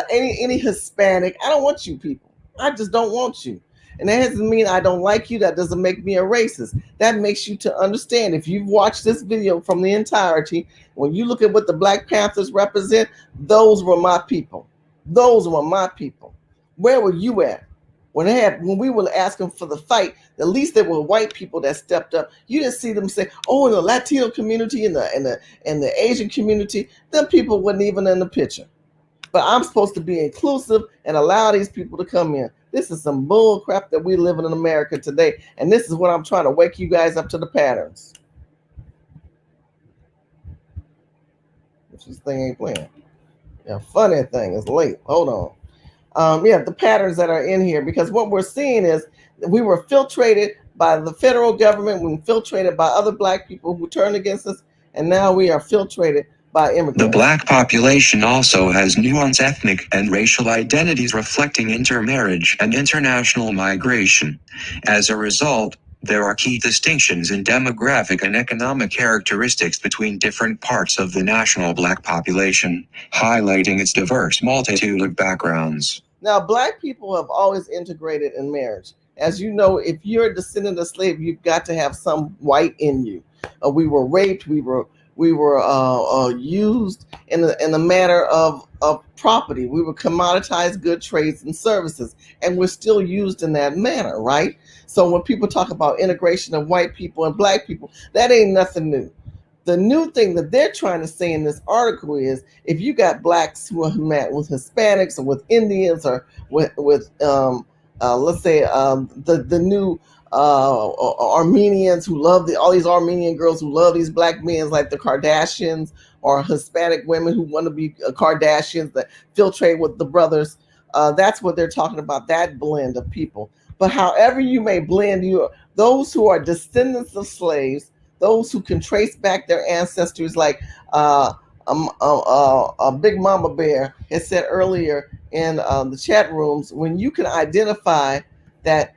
any Hispanic. I don't want you people. I just don't want you. And that doesn't mean I don't like you. That doesn't make me a racist. That makes you to understand. If you've watched this video from the entirety, when you look at what the Black Panthers represent, those were my people. Those were my people. Where were you at? When we were asking for the fight, at least there were white people that stepped up. You didn't see them say, "Oh, in the Latino community, in the Asian community," them people weren't even in the picture. But I'm supposed to be inclusive and allow these people to come in. This is some bull crap that we live in America today, and this is what I'm trying to wake you guys up to the patterns. This thing ain't playing. Yeah, funny thing is late. Hold on. The patterns that are in here, because what we're seeing is we were filtrated by the federal government, we were filtrated by other black people who turned against us, and now we are filtrated by immigrants. The black population also has nuanced ethnic and racial identities reflecting intermarriage and international migration. As a result, there are key distinctions in demographic and economic characteristics between different parts of the national black population, highlighting its diverse multitude of backgrounds. Now, black people have always integrated in marriage. As you know, if you're a descendant of slave, you've got to have some white in you. We were raped. We were used in the matter of property. We were commoditized goods, trades, and services, and we're still used in that manner, right? So when people talk about integration of white people and black people, that ain't nothing new. The new thing that they're trying to say in this article is if you got blacks who are met with Hispanics or with Indians or with let's say the new Armenians who love all these Armenian girls who love these black men like the Kardashians, or Hispanic women who want to be Kardashians that filtrate with the brothers. That's what they're talking about, that blend of people. But however you may blend, those who are descendants of slaves, those who can trace back their ancestors, like Big Mama Bear had said earlier in the chat rooms, when you can identify that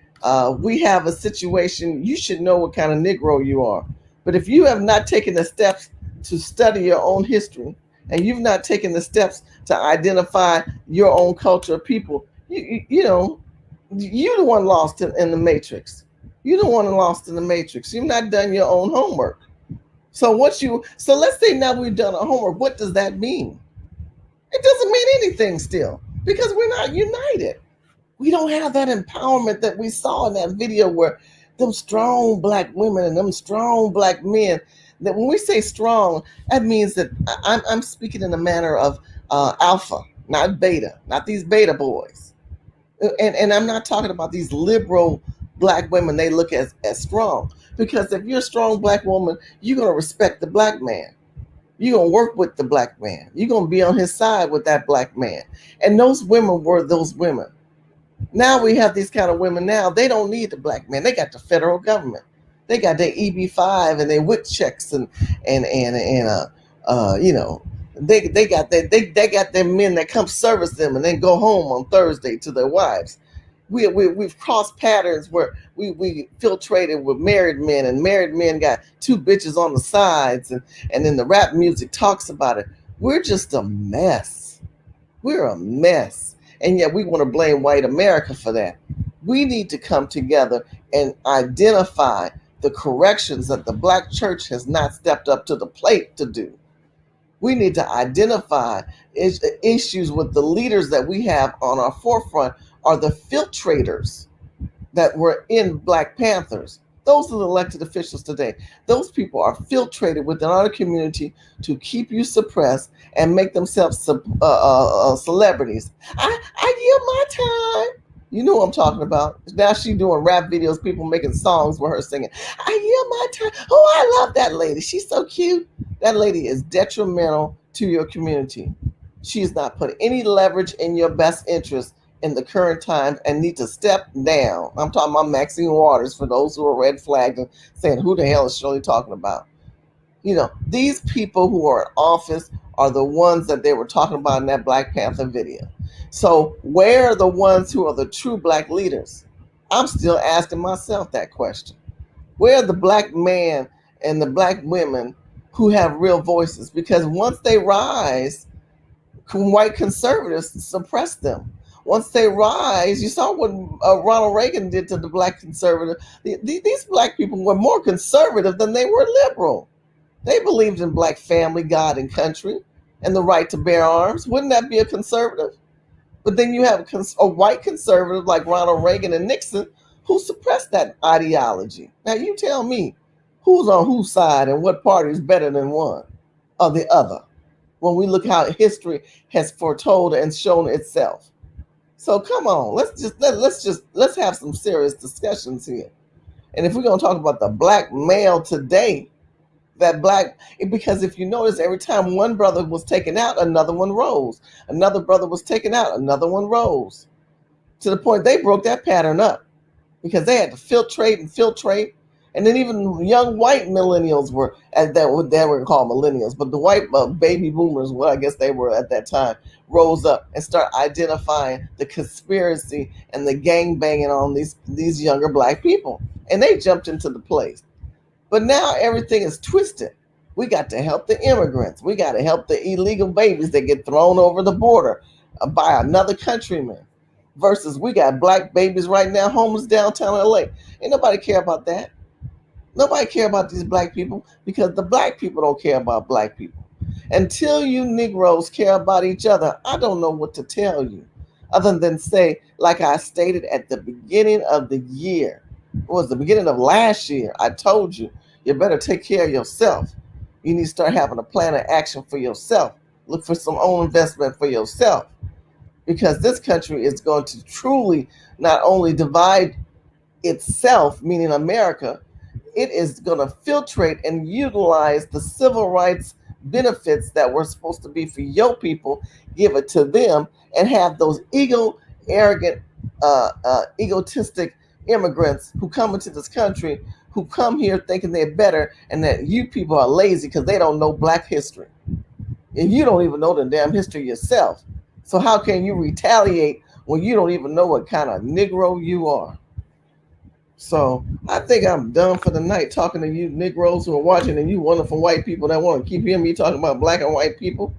we have a situation, you should know what kind of Negro you are. But if you have not taken the steps to study your own history, and you've not taken the steps to identify your own culture of people, you're the one lost in the matrix. You're the one lost in the matrix. You've not done your own homework. So let's say now we've done our homework. What does that mean? It doesn't mean anything still, because we're not united. We don't have that empowerment that we saw in that video where them strong black women and them strong black men, that when we say strong, that means that I'm speaking in the manner of alpha, not beta, not these beta boys. And I'm not talking about these liberal black women they look as strong. Because if you're a strong black woman, you're going to respect the black man. You're going to work with the black man. You're going to be on his side with that black man. And those women were those women. Now we have these kind of women now. They don't need the black man. They got the federal government. They got their EB-5 and their WIC checks and you know, they got their men that come service them and then go home on Thursday to their wives. We've crossed patterns where we filtrated with married men, and married men got two bitches on the sides, and then the rap music talks about it. We're just a mess. We're a mess. And yet we want to blame white America for that. We need to come together and identify the corrections that the black church has not stepped up to the plate to do. We need to identify issues with the leaders that we have on our forefront are the filtrators that were in Black Panthers. Those are the elected officials today. Those people are filtrated within our community to keep you suppressed and make themselves celebrities. I yield my time. You know what I'm talking about. Now she's doing rap videos, people making songs with her singing, I yield my time. Oh, I love that lady. She's so cute. That lady is detrimental to your community. She's not put any leverage in your best interest in the current times and need to step down. I'm talking about Maxine Waters for those who are red flagged and saying, who the hell is Shirley talking about? You know, these people who are in office are the ones that they were talking about in that Black Panther video. So where are the ones who are the true black leaders? I'm still asking myself that question. Where are the black men and the black women who have real voices? Because once they rise, white conservatives suppress them. Once they rise, you saw what Ronald Reagan did to the black conservative. These black people were more conservative than they were liberal. They believed in black family, God, and country, and the right to bear arms. Wouldn't that be a conservative? But then you have a white conservative like Ronald Reagan and Nixon who suppressed that ideology. Now you tell me, who's on whose side and what party is better than one or the other when we look how history has foretold and shown itself. So come on, let's have some serious discussions here. And if we're going to talk about the black male today, because if you notice, every time one brother was taken out, another one rose. Another brother was taken out, another one rose. To the point they broke that pattern up because they had to filtrate. And then even young white millennials were, they were called millennials, but the white baby boomers, well, I guess they were at that time, rose up and start identifying the conspiracy and the gang banging on these younger black people. And they jumped into the place. But now everything is twisted. We got to help the immigrants. We got to help the illegal babies that get thrown over the border by another countryman. Versus we got black babies right now homeless downtown LA. Ain't nobody care about that. Nobody care about these black people because the black people don't care about black people. Until you Negroes care about each other, I don't know what to tell you other than say, like I stated at the beginning of the year, it was the beginning of last year, I told you, you better take care of yourself. You need to start having a plan of action for yourself. Look for some own investment for yourself because this country is going to truly not only divide itself, meaning America, it is going to filtrate and utilize the civil rights benefits that were supposed to be for your people, give it to them, and have those arrogant, egotistic immigrants who come into this country, who come here thinking they're better, and that you people are lazy because they don't know black history. And you don't even know the damn history yourself. So how can you retaliate when you don't even know what kind of Negro you are? So I think I'm done for the night talking to you Negroes who are watching and you wonderful white people that want to keep hearing me talking about black and white people.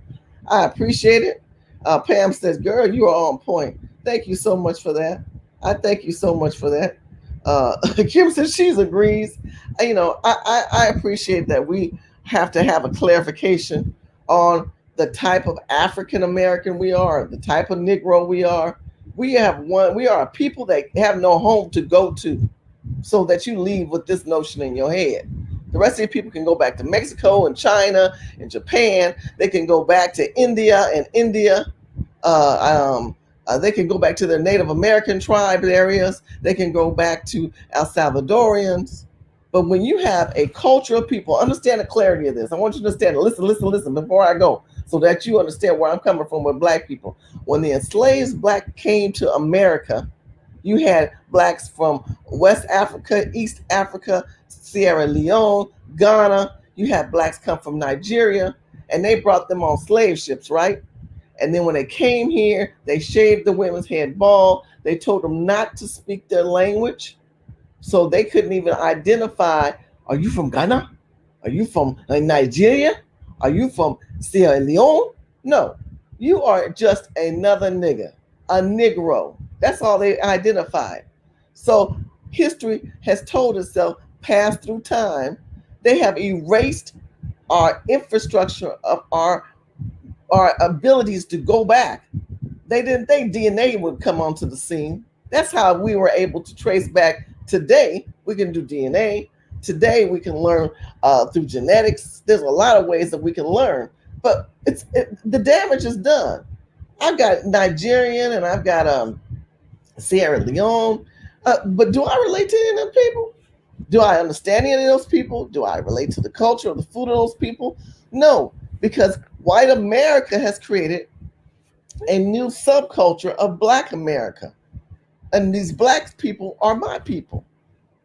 I appreciate it. Pam says, girl, you are on point. Thank you so much for that. I thank you so much for that. Kim says she agrees. I appreciate that we have to have a clarification on the type of African American we are, the type of Negro we are. We are a people that have no home to go to, so that you leave with this notion in your head. The rest of the people can go back to Mexico and China and Japan. They can go back to India and They can go back to their Native American tribe areas. They can go back to El Salvadorians. But when you have a culture of people, understand the clarity of this. I want you to understand. Listen before I go, so that you understand where I'm coming from with black people. When the enslaved black came to America, you had blacks from West Africa, East Africa, Sierra Leone, Ghana. You had blacks come from Nigeria, and they brought them on slave ships, right? And then when they came here, they shaved the women's head bald. They told them not to speak their language. So they couldn't even identify, are you from Ghana? Are you from Nigeria? Are you from Sierra Leone? No, you are just another nigger, a Negro. That's all they identified. So history has told itself, passed through time, they have erased our infrastructure of our abilities to go back. They didn't think DNA would come onto the scene. That's how we were able to trace back. Today, we can do DNA. Today, we can learn through genetics. There's a lot of ways that we can learn, but the damage is done. I've got Nigerian and I've got Sierra Leone, but do I relate to any of them people? Do I understand any of those people? Do I relate to the culture or the food of those people? No, because white America has created a new subculture of Black America. And these Black people are my people.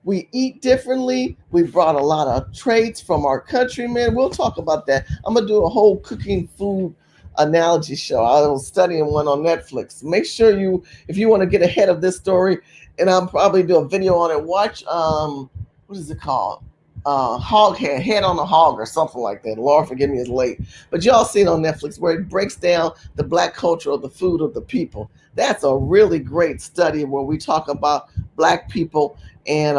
We eat differently. We brought a lot of traits from our countrymen. We'll talk about that. I'm going to do a whole cooking food analogy show. I was studying one on Netflix. Make sure you, if you want to get ahead of this story, and I'll probably do a video on it, watch, what is it called? Hog Head on a Hog or something like that. Lord forgive me, it's late. But y'all see it on Netflix where it breaks down the Black culture of the food of the people. That's a really great study where we talk about Black people and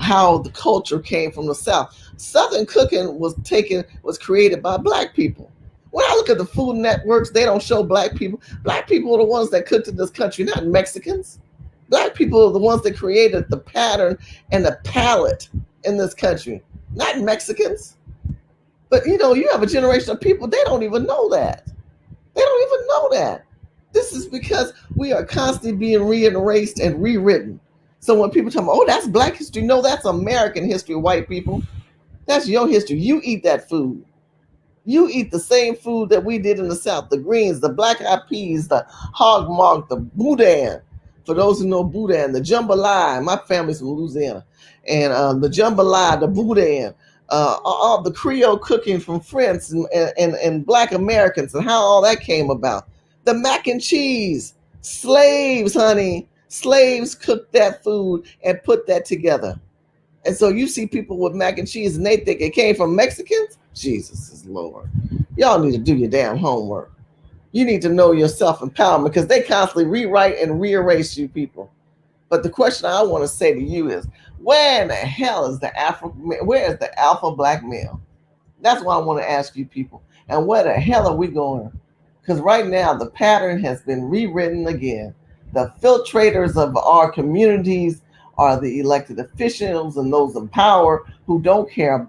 how the culture came from the South. Southern cooking was created by Black people. When I look at the food networks, they don't show Black people. Black people are the ones that cooked in this country, not Mexicans. Black people are the ones that created the pattern and the palette in this country, not Mexicans. But you have a generation of people, they don't even know that. They don't even know that. This is because we are constantly being re-erased and rewritten. So when people tell me, oh, that's Black history, no, that's American history, white people. That's your history. You eat that food. You eat the same food that we did in the South, the greens, the black-eyed peas, the hog maw, the boudin. For those who know boudin, the jambalaya, my family's from Louisiana, and the jambalaya, the boudin, all the Creole cooking from France and Black Americans and how all that came about. The mac and cheese, slaves, honey, slaves cooked that food and put that together. And so you see people with mac and cheese and they think it came from Mexicans? Jesus is Lord. Y'all need to do your damn homework. You need to know your self-empowerment because they constantly rewrite and re-erase you people. But the question I want to say to you is, where in the hell is where is the alpha Black male? That's what I want to ask you people. And where the hell are we going? Because right now the pattern has been rewritten again. The filtrators of our communities are the elected officials and those in power who don't care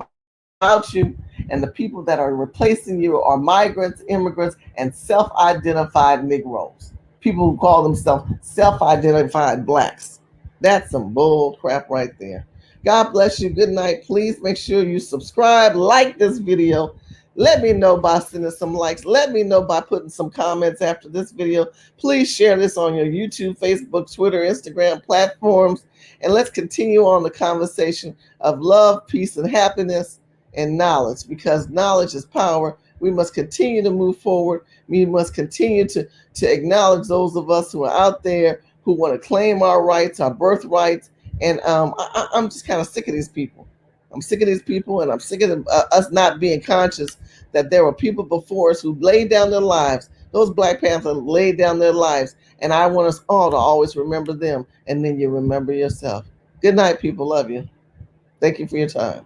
about you, and the people that are replacing you are migrants, immigrants, and self-identified Negroes. People who call themselves self-identified Blacks. That's some bull crap right there. God bless you. Good night. Please make sure you subscribe, like this video. Let me know by sending some likes. Let me know by putting some comments after this video. Please share this on your YouTube, Facebook, Twitter, Instagram platforms. And let's continue on the conversation of love, peace, and happiness and knowledge, because knowledge is power. We must continue to move forward. We must continue to acknowledge those of us who are out there who want to claim our rights, our birthrights. And I'm just kind of sick of these people. I'm sick of these people, and I'm sick of us not being conscious that there were people before us who laid down their lives. Those Black Panthers laid down their lives, and I want us all to always remember them, and then you remember yourself. Good night, people. Love you. Thank you for your time.